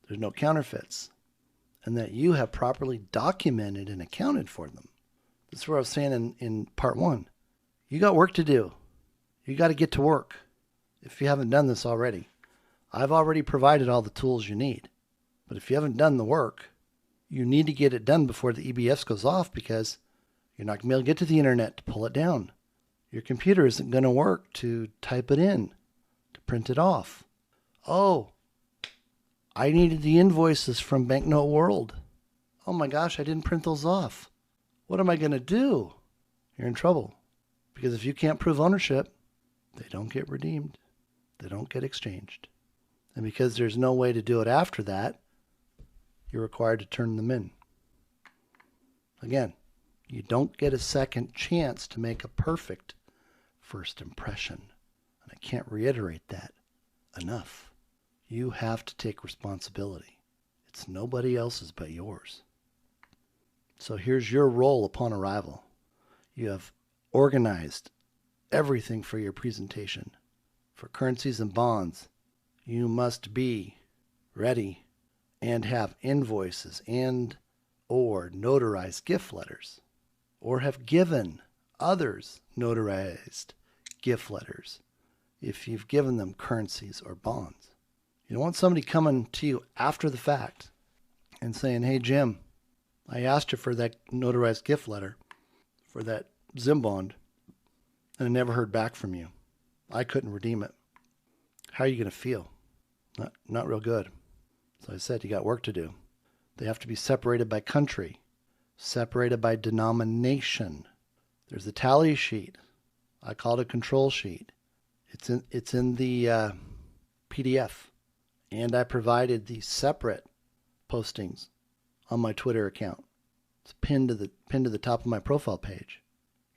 There's no counterfeits. And that you have properly documented and accounted for them. This is what I was saying in part 1. You got work to do. You got to get to work. If you haven't done this already, I've already provided all the tools you need. But if you haven't done the work, you need to get it done before the EBS goes off, because you're not going to be able to get to the internet to pull it down. Your computer isn't going to work to type it in, to print it off. Oh, I needed the invoices from Banknote World. Oh my gosh, I didn't print those off. What am I going to do? You're in trouble. Because if you can't prove ownership, they don't get redeemed. They don't get exchanged. And because there's no way to do it after that, you're required to turn them in. Again, you don't get a second chance to make a perfect first impression. And I can't reiterate that enough. You have to take responsibility. It's nobody else's but yours. So here's your role upon arrival. You have organized everything for your presentation. For currencies and bonds, you must be ready and have invoices and or notarized gift letters, or have given others notarized gift letters if you've given them currencies or bonds. You don't want somebody coming to you after the fact and saying, hey, Jim, I asked you for that notarized gift letter for that Zim bond, and I never heard back from you. I couldn't redeem it. How are you going to feel? Not real good. So I said, you got work to do. They have to be separated by country, separated by denomination. There's a tally sheet. I call it a control sheet. It's in the PDF. And I provided the separate postings on my Twitter account. It's pinned to the top of my profile page.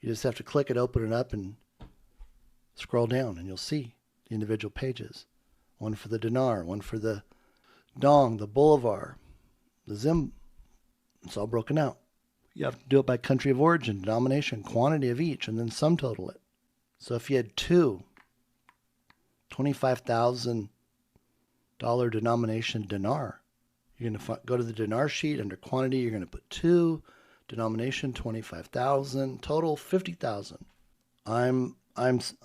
You just have to click it, open it up, and scroll down, and you'll see the individual pages. One for the dinar, one for the dong, the bolivar, the zim. It's all broken out. You have to do it by country of origin, denomination, quantity of each, and then sum total it. So if you had two $25,000 denomination dinar, you're going to go to the dinar sheet under quantity. You're going to put 2, denomination 25,000, total 50,000. I'm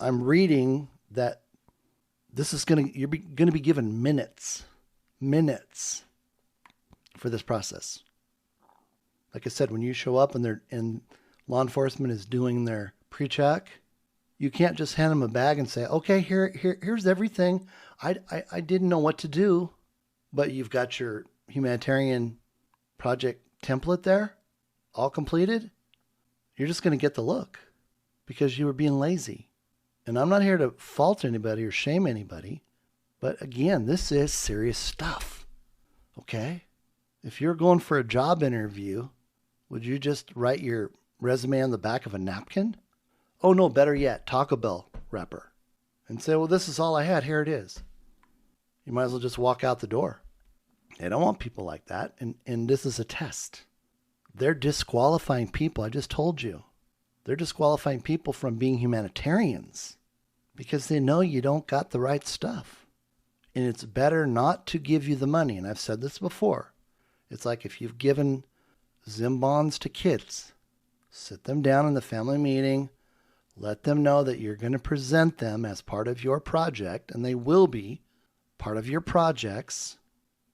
reading that this is you're going to be given minutes for this process. Like I said, when you show up and law enforcement is doing their pre-check, you can't just hand them a bag and say, okay, here's everything. I didn't know what to do, but you've got your humanitarian project template there, all completed. You're just going to get the look because you were being lazy. And I'm not here to fault anybody or shame anybody, but again, this is serious stuff. Okay? If you're going for a job interview, would you just write your resume on the back of a napkin? Oh no, better yet, Taco Bell wrapper. And say, well, this is all I had. Here it is. You might as well just walk out the door. They don't want people like that. And this is a test. They're disqualifying people. I just told you. They're disqualifying people from being humanitarians because they know you don't got the right stuff. And it's better not to give you the money. And I've said this before. It's like if you've given Zim bonds to kids, sit them down in the family meeting, let them know that you're going to present them as part of your project, and they will be part of your projects,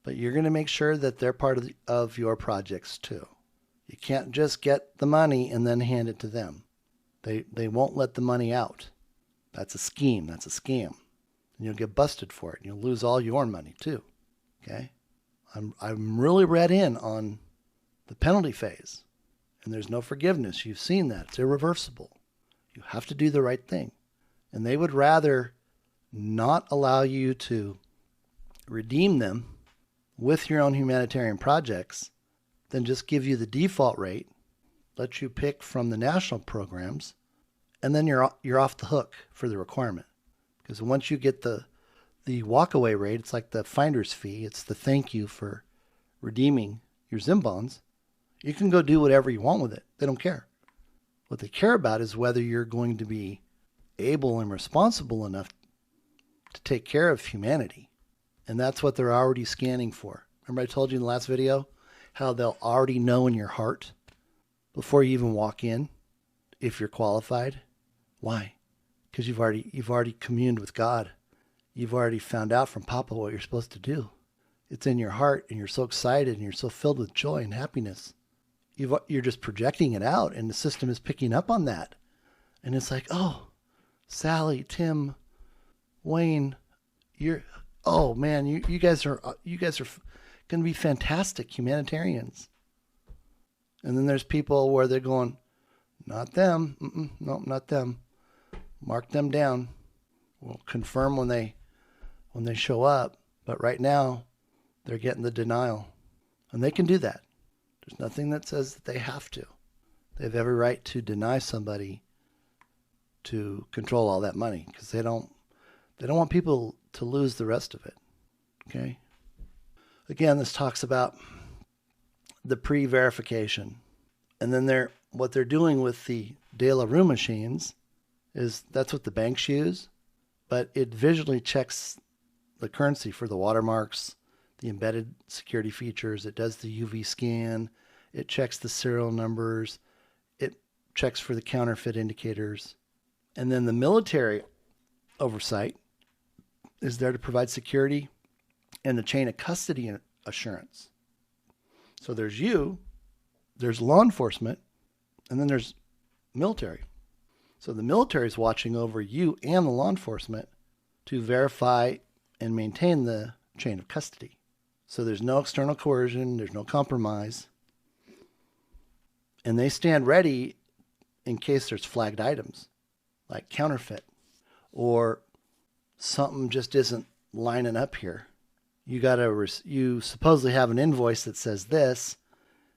but you're going to make sure that they're part of your projects too. You can't just get the money and then hand it to them. They won't let the money out. That's a scheme. That's a scam. and you'll get busted for it. And you'll lose all your money too. Okay? I'm really read in on the penalty phase, and there's no forgiveness. You've seen that. It's irreversible. You have to do the right thing. And they would rather not allow you to redeem them with your own humanitarian projects than just give you the default rate, let you pick from the national programs, and then you're off the hook for the requirement. Because once you get the walkaway rate, it's like the finder's fee. It's the thank you for redeeming your Zim bonds. You can go do whatever you want with it. They don't care. What they care about is whether you're going to be able and responsible enough to take care of humanity. And that's what they're already scanning for. Remember I told you in the last video how they'll already know in your heart before you even walk in if you're qualified? Why? Because you've already communed with God. You've already found out from Papa what you're supposed to do. It's in your heart, and you're so excited, and you're so filled with joy and happiness. You're just projecting it out, and the system is picking up on that. And it's like, oh, Sally, Tim, Wayne, oh man, you guys are going to be fantastic humanitarians. And then there's people where they're going, not them. No, not them. Mark them down. We'll confirm when they show up. But right now, they're getting the denial. And they can do that. There's nothing that says that they have to. They have every right to deny somebody to control all that money because they don't want people to lose the rest of it. Okay? Again, this talks about the pre-verification. And then what they're doing with the De La Rue machines is that's what the banks use, but it visually checks the currency for the watermarks, the embedded security features. It does the UV scan. It checks the serial numbers. It checks for the counterfeit indicators. And then the military oversight is there to provide security and the chain of custody assurance. So there's you, there's law enforcement, and then there's military. So the military is watching over you and the law enforcement to verify and maintain the chain of custody. So there's no external coercion, there's no compromise. And they stand ready in case there's flagged items like counterfeit or something just isn't lining up here. You supposedly have an invoice that says this,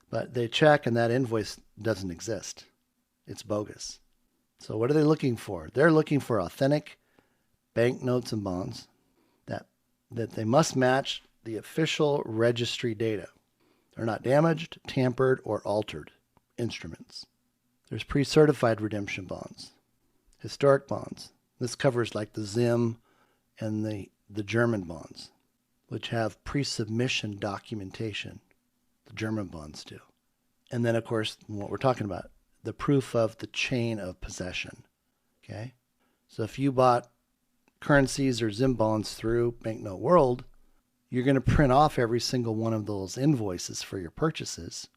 but they check and that invoice doesn't exist. It's bogus. So what are they looking for? They're looking for authentic banknotes and bonds that they must match the official registry data. They're not damaged, tampered, or altered instruments. There's pre-certified redemption bonds, historic bonds. This covers like the Zim and the German bonds, which have pre-submission documentation. The German bonds do. And then, of course, what we're talking about, the proof of the chain of possession. Okay? So if you bought currencies or Zim bonds through Banknote World, you're going to print off every single one of those invoices for your purchases.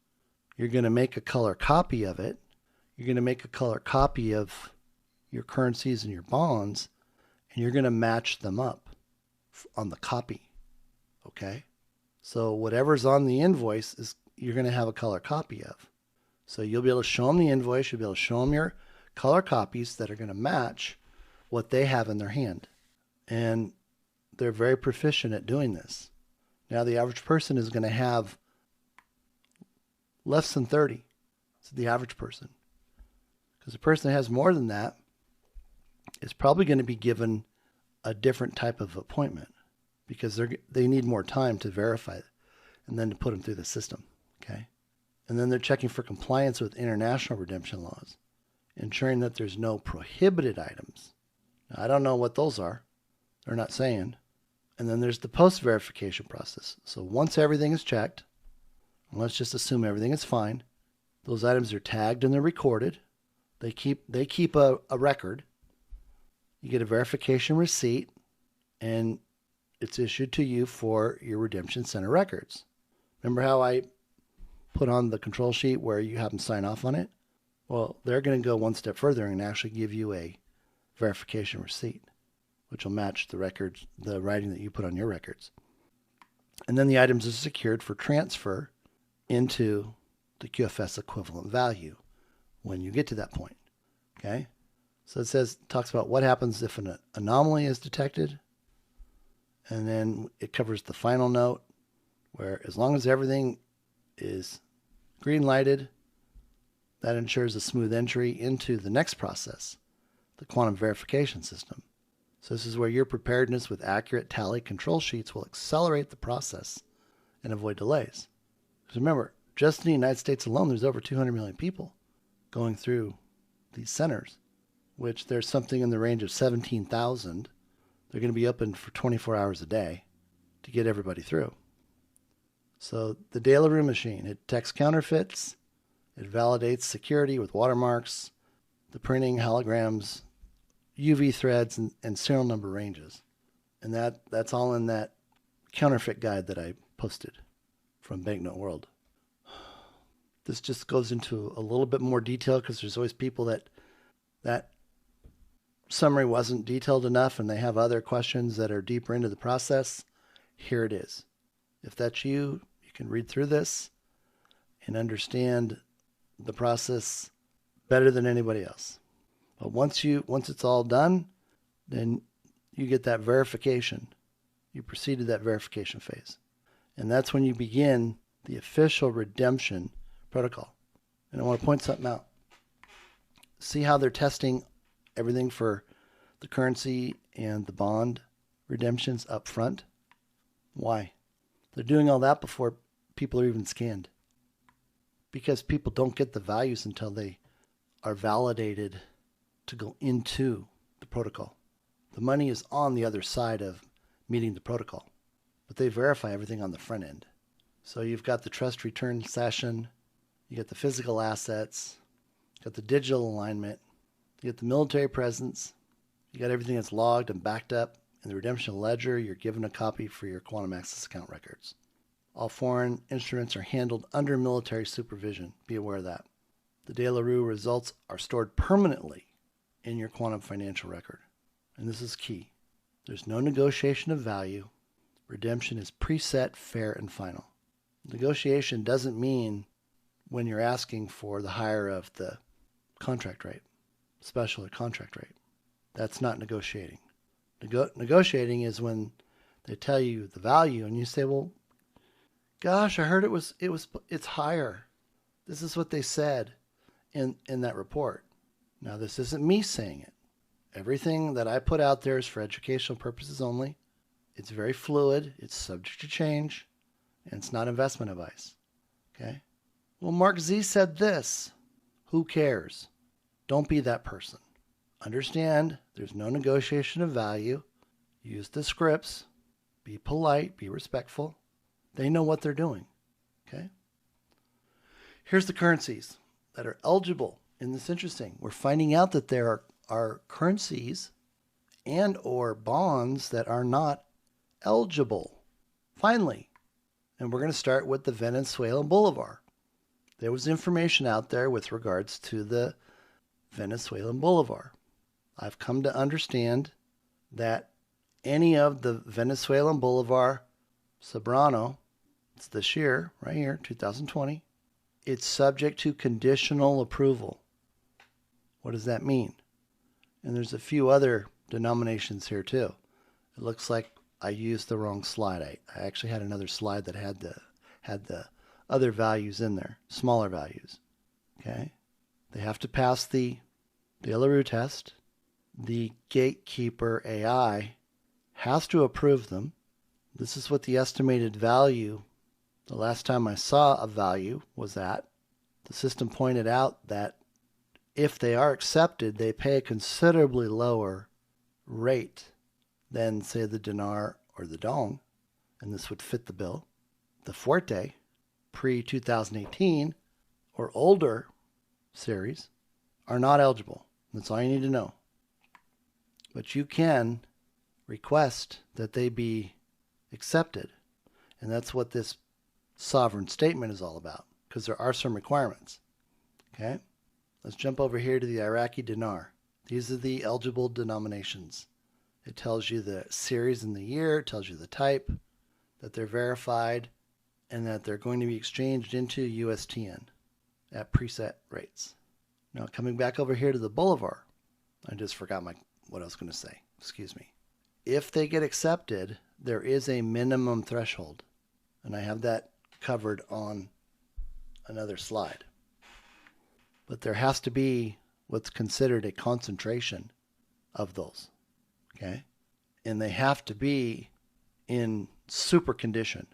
You're going to make a color copy of it. You're going to make a color copy of your currencies and your bonds, and you're going to match them up on the copy. Okay? So whatever's on the invoice is you're going to have a color copy of. So you'll be able to show them the invoice. You'll be able to show them your color copies that are going to match what they have in their hand. And they're very proficient at doing this. Now, the average person is going to have less than 30. It's the average person. Because the person that has more than that is probably going to be given a different type of appointment because they need more time to verify it and then to put them through the system. Okay? And then they're checking for compliance with international redemption laws, ensuring that there's no prohibited items. Now, I don't know what those are. They're not saying. And then there's the post-verification process. So once everything is checked, and let's just assume everything is fine, those items are tagged and they're recorded. They keep a record. You get a verification receipt, and it's issued to you for your Redemption Center records. Remember how I put on the control sheet where you have them sign off on it? Well, they're going to go one step further and actually give you a verification receipt, which will match the records, the writing that you put on your records. And then the items are secured for transfer into the QFS equivalent value when you get to that point. Okay? So it talks about what happens if an anomaly is detected. And then it covers the final note where as long as everything is green lighted, that ensures a smooth entry into the next process, the quantum verification system. So this is where your preparedness with accurate tally control sheets will accelerate the process and avoid delays. Because remember, just in the United States alone, there's over 200 million people going through these centers, which there's something in the range of 17,000. They're going to be open for 24 hours a day to get everybody through. So the De La Rue machine, it detects counterfeits, it validates security with watermarks, the printing, holograms, UV threads, and serial number ranges. And that's all in that counterfeit guide that I posted from Banknote World. This just goes into a little bit more detail because there's always people that summary wasn't detailed enough and they have other questions that are deeper into the process. Here it is. If that's you, you can read through this and understand the process better than anybody else. But once it's all done, then you get that verification. You proceed to that verification phase. And that's when you begin the official redemption protocol. And I want to point something out. See how they're testing everything for the currency and the bond redemptions up front? Why? They're doing all that before people are even scanned. Because people don't get the values until they are validated to go into the protocol. The money is on the other side of meeting the protocol, but they verify everything on the front end. So you've got the trust return session, you get the physical assets, you got the digital alignment, you get the military presence, you got everything that's logged and backed up in the redemption ledger. You're given a copy for your quantum access account records. All foreign instruments are handled under military supervision. Be aware of that. The De La Rue results are stored permanently in your quantum financial record. And this is key. There's no negotiation of value. Redemption is preset, fair, and final. Negotiation doesn't mean when you're asking for the higher of the contract rate, special or contract rate. That's not negotiating. Negotiating is when they tell you the value and you say, well, gosh, I heard it's higher. This is what they said in that report. Now, this isn't me saying it. Everything that I put out there is for educational purposes only. It's very fluid. It's subject to change. And it's not investment advice. Okay? Well, Mark Z said this. Who cares? Don't be that person. Understand there's no negotiation of value. Use the scripts. Be polite. Be respectful. They know what they're doing. Okay? Here's the currencies that are eligible. And this is interesting. We're finding out that there are currencies and or bonds that are not eligible. Finally, and we're going to start with the Venezuelan Bolivar. There was information out there with regards to the Venezuelan Bolivar. I've come to understand that any of the Venezuelan Bolivar Soberano, it's this year, right here, 2020, it's subject to conditional approval. What does that mean? And there's a few other denominations here too. It looks like I used the wrong slide. I actually had another slide that had the other values in there, smaller values. Okay? They have to pass the De La Rue test. The gatekeeper AI has to approve them. This is what the estimated value, the last time I saw a value was at. The system pointed out that if they are accepted, they pay a considerably lower rate than, say, the dinar or the dong, and this would fit the bill. The Fuerte, pre-2018 or older series, are not eligible. That's all you need to know. But you can request that they be accepted, and that's what this sovereign statement is all about, because there are some requirements. Okay? Let's jump over here to the Iraqi dinar. These are the eligible denominations It tells you the series and the year. It tells you the type, that they're verified, and that they're going to be exchanged into USTN at preset rates. Now, coming back over here to the Bolivar, I just forgot what I was going to say. Excuse me. If they get accepted, there is a minimum threshold, and I have that covered on another slide. But there has to be what's considered a concentration of those, okay? And they have to be in super condition.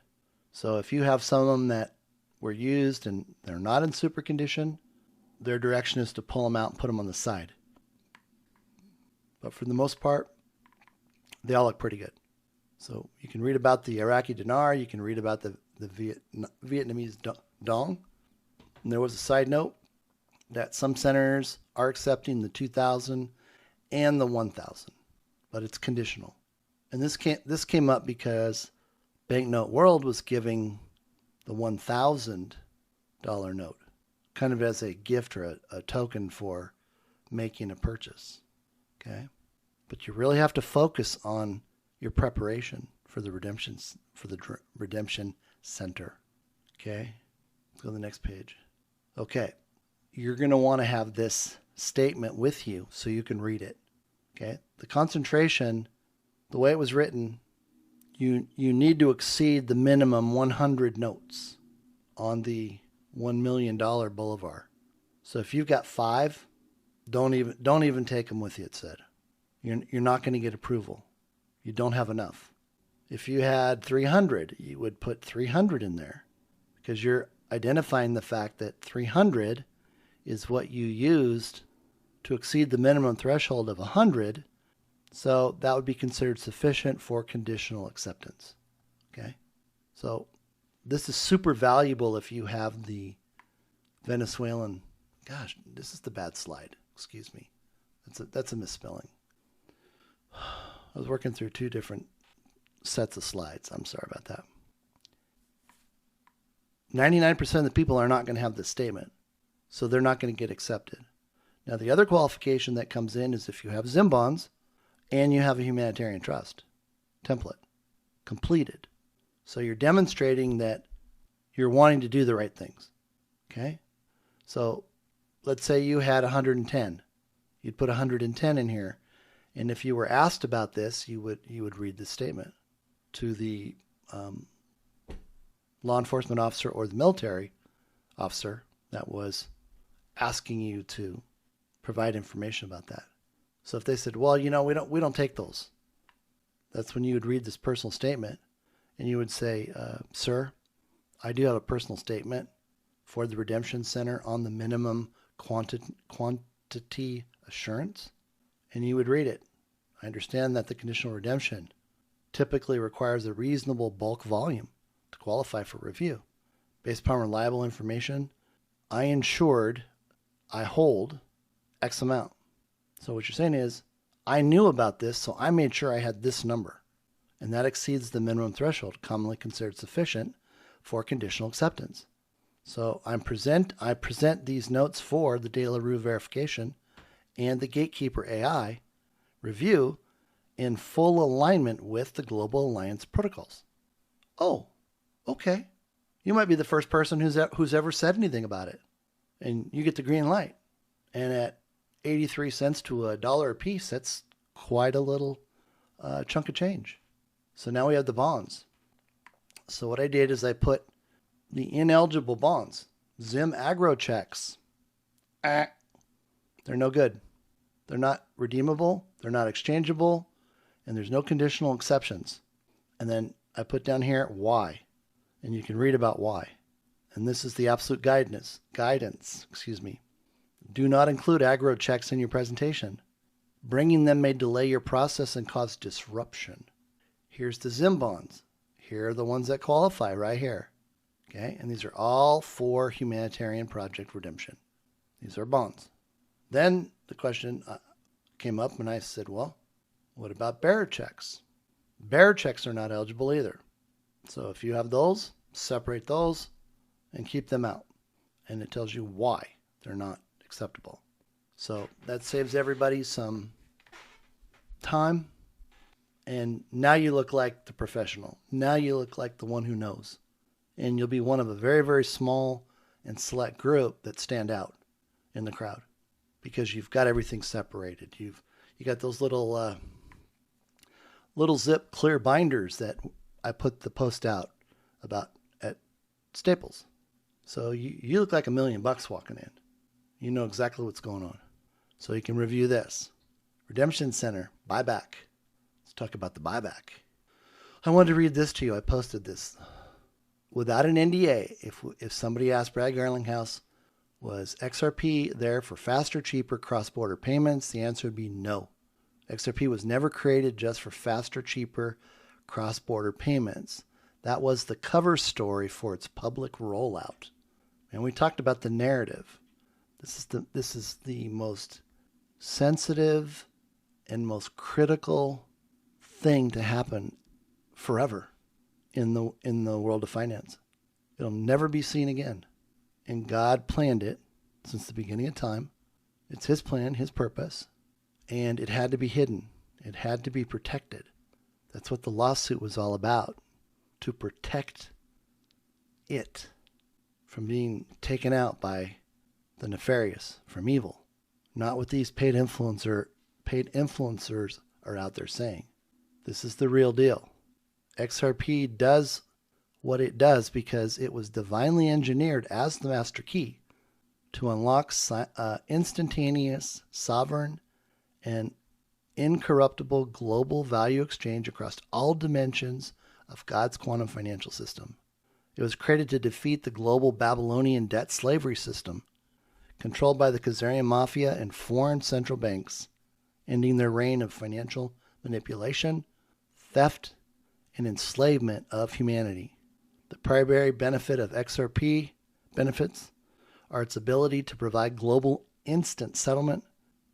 So if you have some of them that were used and they're not in super condition, their direction is to pull them out and put them on the side. But for the most part, they all look pretty good. So you can read about the Iraqi dinar, you can read about the Vietnamese dong. And there was a side note that some centers are accepting the 2,000 and the 1,000, but it's conditional. And this came up because Banknote World was giving the $1,000 note kind of as a gift or a token for making a purchase. Okay, but you really have to focus on your preparation for the redemption center. Okay, let's go to the next page. Okay, you're going to want to have this statement with you so you can read it. Okay, the concentration, the way it was written, you need to exceed the minimum 100 notes on the $1 million Bolivar. So if you've got 5, don't even take them with you, it said. You're not going to get approval. You don't have enough. If you had 300, you would put 300 in there because you're identifying the fact that 300 is what you used to exceed the minimum threshold of 100. So that would be considered sufficient for conditional acceptance. Okay? So this is super valuable if you have the Venezuelan. Gosh, this is the bad slide. Excuse me. That's a misspelling. I was working through 2 different sets of slides. I'm sorry about that. 99% of the people are not going to have this statement, so they're not going to get accepted. Now, the other qualification that comes in is if you have Zim bonds and you have a humanitarian trust template completed. So you're demonstrating that you're wanting to do the right things. Okay? So let's say you had 110. You'd put 110 in here. And if you were asked about this, you would read this statement to the law enforcement officer or the military officer that was asking you to provide information about that. So if they said, well, we don't take those, that's when you would read this personal statement and you would say, sir, I do have a personal statement for the Redemption Center on the minimum quantity assurance. And you would read it. I understand that the conditional redemption typically requires a reasonable bulk volume to qualify for review. Based upon reliable information, I hold X amount. So what you're saying is, I knew about this, so I made sure I had this number. And that exceeds the minimum threshold, commonly considered sufficient for conditional acceptance. So I present these notes for the De La Rue verification and the Gatekeeper AI review in full alignment with the Global Alliance protocols. Oh, okay. You might be the first person who's ever said anything about it. And you get the green light. And at 83 cents to $1 a piece, that's quite a little chunk of change. So now we have the bonds. So what I did is I put the ineligible bonds, Zim Agro checks. They're no good. They're not redeemable. They're not exchangeable. And there's no conditional exceptions. And then I put down here why. And you can read about why. And this is the absolute guidance. Do not include agro checks in your presentation. Bringing them may delay your process and cause disruption. Here's the Zim bonds. Here are the ones that qualify right here. Okay, and these are all for humanitarian project redemption. These are bonds. Then the question came up and I said, well, what about bearer checks? Bearer checks are not eligible either. So if you have those, separate those and keep them out. And it tells you why they're not acceptable. So that saves everybody some time And now you look like the professional. Now you look like the one who knows. And you'll be one of a very, very small and select group that stand out in the crowd because you've got everything separated. You got those little zip clear binders that I put the post out about at Staples. So you look like $1 million walking in. You know exactly what's going on. So you can review this. Redemption Center, buyback. Let's talk about the buyback. I wanted to read this to you. I posted this. Without an NDA, if somebody asked Brad Garlinghouse, was XRP there for faster, cheaper cross-border payments? The answer would be no. XRP was never created just for faster, cheaper cross-border payments. That was the cover story for its public rollout. And we talked about the narrative. This is the most sensitive and most critical thing to happen forever in the world of finance. It'll never be seen again. And God planned it since the beginning of time. It's his plan, his purpose, and it had to be hidden. It had to be protected. That's what the lawsuit was all about, to protect it from being taken out by the nefarious, from evil. Not what these paid influencers are out there saying. This is the real deal. XRP does what it does because it was divinely engineered as the master key to unlock instantaneous, sovereign, and incorruptible global value exchange across all dimensions of God's quantum financial system. It was created to defeat the global Babylonian debt slavery system, controlled by the Khazarian mafia and foreign central banks, ending their reign of financial manipulation, theft, and enslavement of humanity. The primary benefit of XRP benefits are its ability to provide global instant settlement,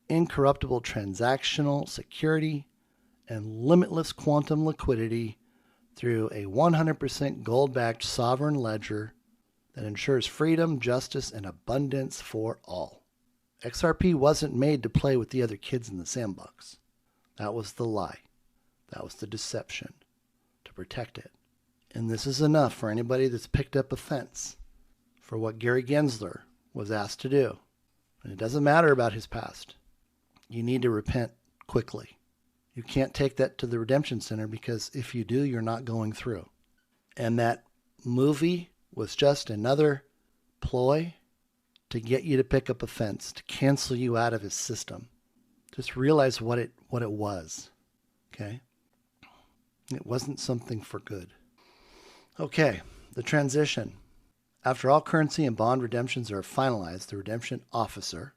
incorruptible transactional security, and limitless quantum liquidity through a 100% gold-backed sovereign ledger that ensures freedom, justice, and abundance for all. XRP wasn't made to play with the other kids in the sandbox. That was the lie. That was the deception, to protect it. And this is enough for anybody that's picked up offense for what Gary Gensler was asked to do. And it doesn't matter about his past. You need to repent quickly. You can't take that to the Redemption Center because if you do, you're not going through. And that movie was just another ploy to get you to pick up offense, to cancel you out of his system. Just realize what it was. Okay? It wasn't something for good. Okay, the transition. After all currency and bond redemptions are finalized, the redemption officer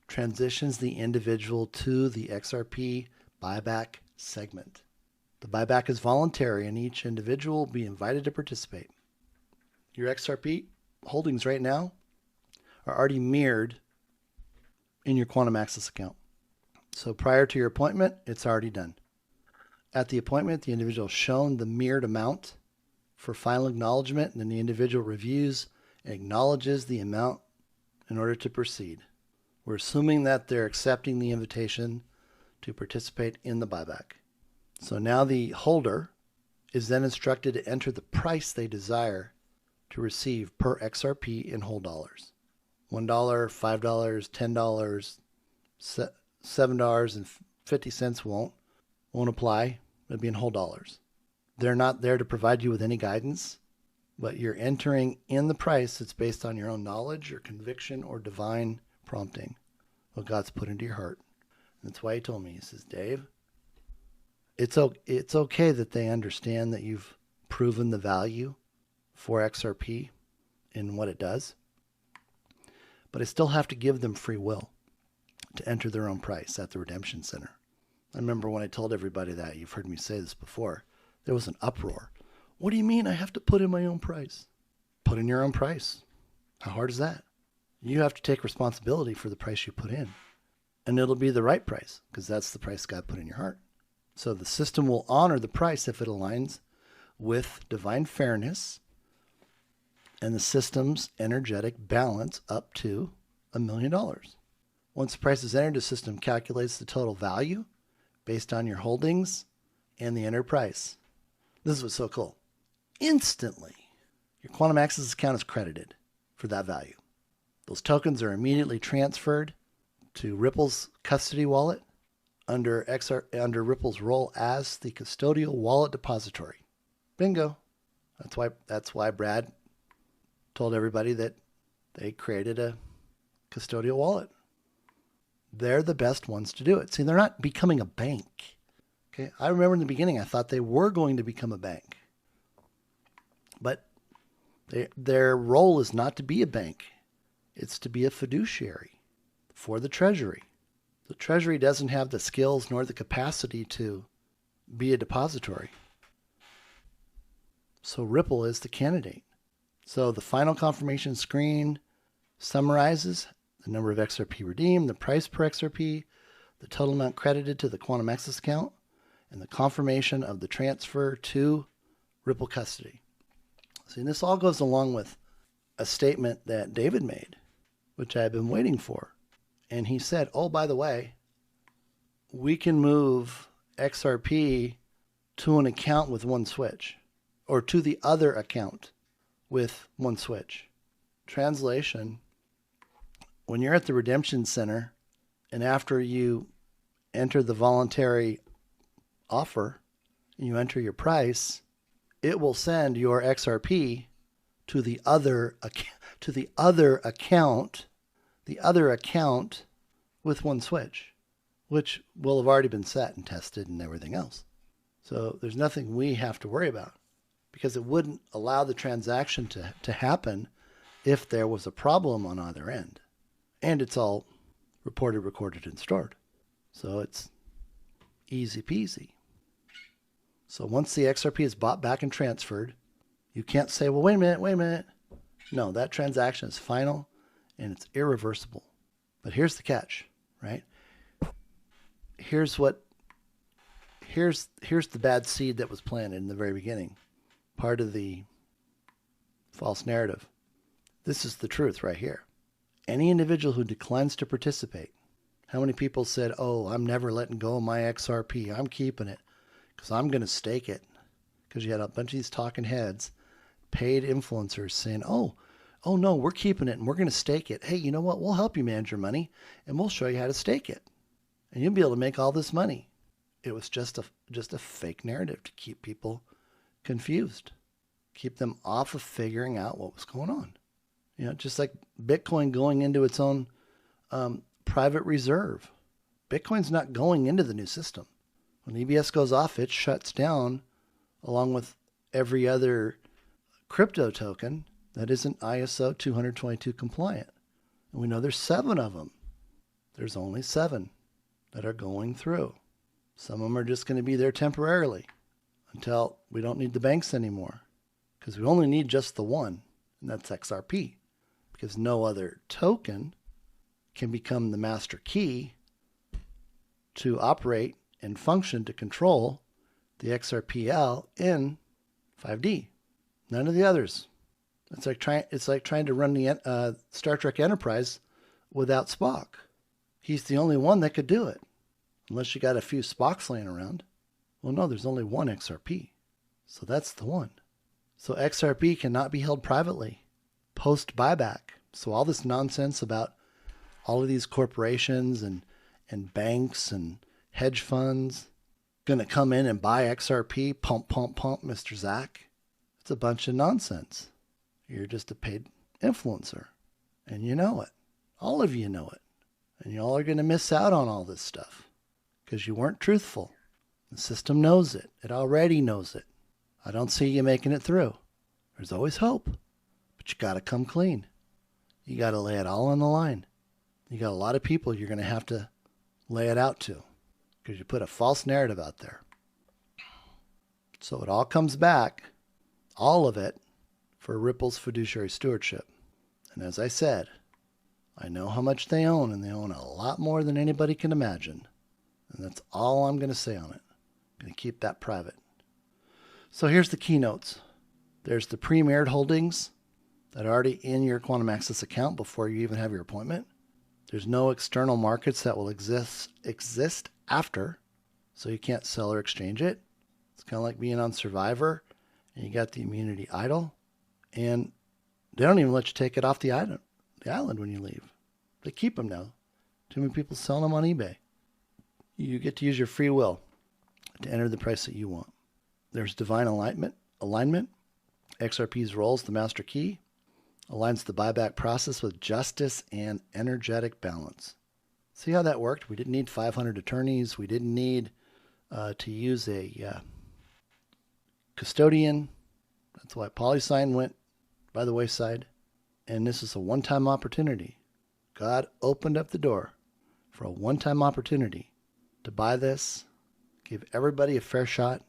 transitions the individual to the XRP buyback segment. The buyback is voluntary and each individual will be invited to participate. Your XRP holdings right now are already mirrored in your Quantum Access account. So prior to your appointment, it's already done. At the appointment, the individual is shown the mirrored amount for final acknowledgement, and then the individual reviews and acknowledges the amount in order to proceed. We're assuming that they're accepting the invitation to participate in the buyback. So now the holder is then instructed to enter the price they desire to receive per XRP in whole dollars. $1, $5, $10, $7.50 won't apply. It'll be in whole dollars. They're not there to provide you with any guidance, but you're entering in the price that's based on your own knowledge or conviction or divine prompting, what God's put into your heart. And that's why he told me, he says, Dave, it's okay that they understand that you've proven the value for XRP and what it does, but I still have to give them free will to enter their own price at the Redemption Center. I remember when I told everybody that, you've heard me say this before, there was an uproar. What do you mean I have to put in my own price? Put in your own price. How hard is that? You have to take responsibility for the price you put in. And it'll be the right price because that's the price God put in your heart. So the system will honor the price if it aligns with divine fairness and the system's energetic balance up to $1 million. Once the price is entered, the system calculates the total value based on your holdings, and the entered price. This is what's so cool. Instantly, your Quantum Access account is credited for that value. Those tokens are immediately transferred to Ripple's custody wallet under Ripple's role as the custodial wallet depository. Bingo. That's why Brad told everybody that they created a custodial wallet. They're the best ones to do it. See, they're not becoming a bank. Okay, I remember in the beginning I thought they were going to become a bank. But their role is not to be a bank. It's to be a fiduciary for the Treasury. The Treasury doesn't have the skills nor the capacity to be a depository. So Ripple is the candidate. So the final confirmation screen summarizes the number of XRP redeemed, the price per XRP, the total amount credited to the Quantum Access account, and the confirmation of the transfer to Ripple custody. See, this all goes along with a statement that David made, which I've been waiting for. And he said, oh, by the way, we can move XRP to an account with one switch, or to the other account with one switch. Translation, when you're at the Redemption Center and after you enter the voluntary offer and you enter your price, it will send your XRP to the other account with one switch, which will have already been set and tested and everything else. So there's nothing we have to worry about, because it wouldn't allow the transaction to happen if there was a problem on either end. And it's all reported, recorded, and stored. So it's easy peasy. So once the XRP is bought back and transferred, you can't say, well, wait a minute. No, that transaction is final and it's irreversible. But here's the catch, right? Here's the bad seed that was planted in the very beginning. Part of the false narrative. This is the truth right here. Any individual who declines to participate, how many people said, oh, I'm never letting go of my XRP. I'm keeping it because I'm going to stake it. Because you had a bunch of these talking heads, paid influencers saying, oh no, we're keeping it and we're going to stake it. Hey, you know what? We'll help you manage your money and we'll show you how to stake it. And you'll be able to make all this money. It was just a fake narrative to keep people confused, keep them off of figuring out what was going on. You know, just like Bitcoin going into its own private reserve. Bitcoin's not going into the new system. When EBS goes off, it shuts down along with every other crypto token that isn't ISO 222 compliant. And we know there's 7 of them. There's only 7 that are going through. Some of them are just going to be there temporarily until we don't need the banks anymore, because we only need just the one, and that's XRP, because no other token can become the master key to operate and function to control the XRPL in 5D. None of the others. It's like trying to run the Star Trek Enterprise without Spock. He's the only one that could do it, unless you got a few Spocks laying around. Well, no, there's only one XRP, so that's the one. So XRP cannot be held privately post buyback. So all this nonsense about all of these corporations and banks and hedge funds going to come in and buy XRP, pump, Mr. Zach. It's a bunch of nonsense. You're just a paid influencer, and you know it. All of you know it. And y'all are going to miss out on all this stuff because you weren't truthful. The system knows it. It already knows it. I don't see you making it through. There's always hope, but you got to come clean. You got to lay it all on the line. You got a lot of people you're going to have to lay it out to because you put a false narrative out there. So it all comes back, all of it, for Ripple's fiduciary stewardship. And as I said, I know how much they own, and they own a lot more than anybody can imagine. And that's all I'm going to say on it. I'm going to keep that private. So here's the keynotes. There's the pre-mirrored holdings that are already in your Quantum Access account before you even have your appointment. There's no external markets that will exist after, so you can't sell or exchange it. It's kind of like being on Survivor and you got the immunity idol, and they don't even let you take it off the island when you leave. They keep them now. Too many people selling them on eBay. You get to use your free will to enter the price that you want. There's divine alignment. XRP's role as the master key aligns the buyback process with justice and energetic balance. See how that worked? We didn't need 500 attorneys. We didn't need to use a custodian. That's why PolySign went by the wayside. And this is a one-time opportunity. God opened up the door for a one-time opportunity to buy this, give everybody a fair shot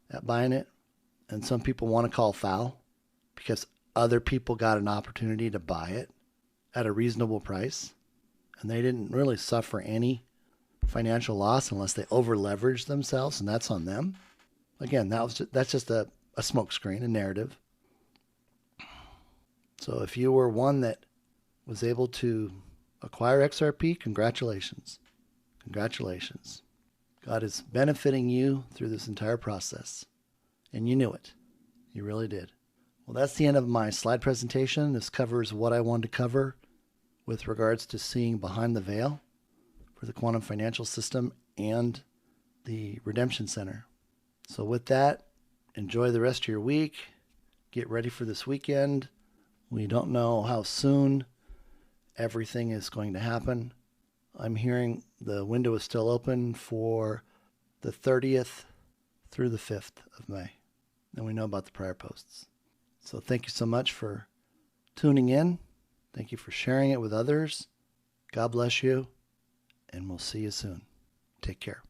at buying it. And some people want to call foul because other people got an opportunity to buy it at a reasonable price. And they didn't really suffer any financial loss unless they over-leveraged themselves, and that's on them. Again, that's just a smokescreen, a narrative. So if you were one that was able to acquire XRP, congratulations. Congratulations. God is benefiting you through this entire process. And you knew it. You really did. Well, that's the end of my slide presentation. This covers what I wanted to cover with regards to seeing behind the veil for the quantum financial system and the Redemption Center. So with that, enjoy the rest of your week. Get ready for this weekend. We don't know how soon everything is going to happen. I'm hearing the window is still open for the 30th through the 5th of May. And we know about the prior posts. So thank you so much for tuning in. Thank you for sharing it with others. God bless you, and we'll see you soon. Take care.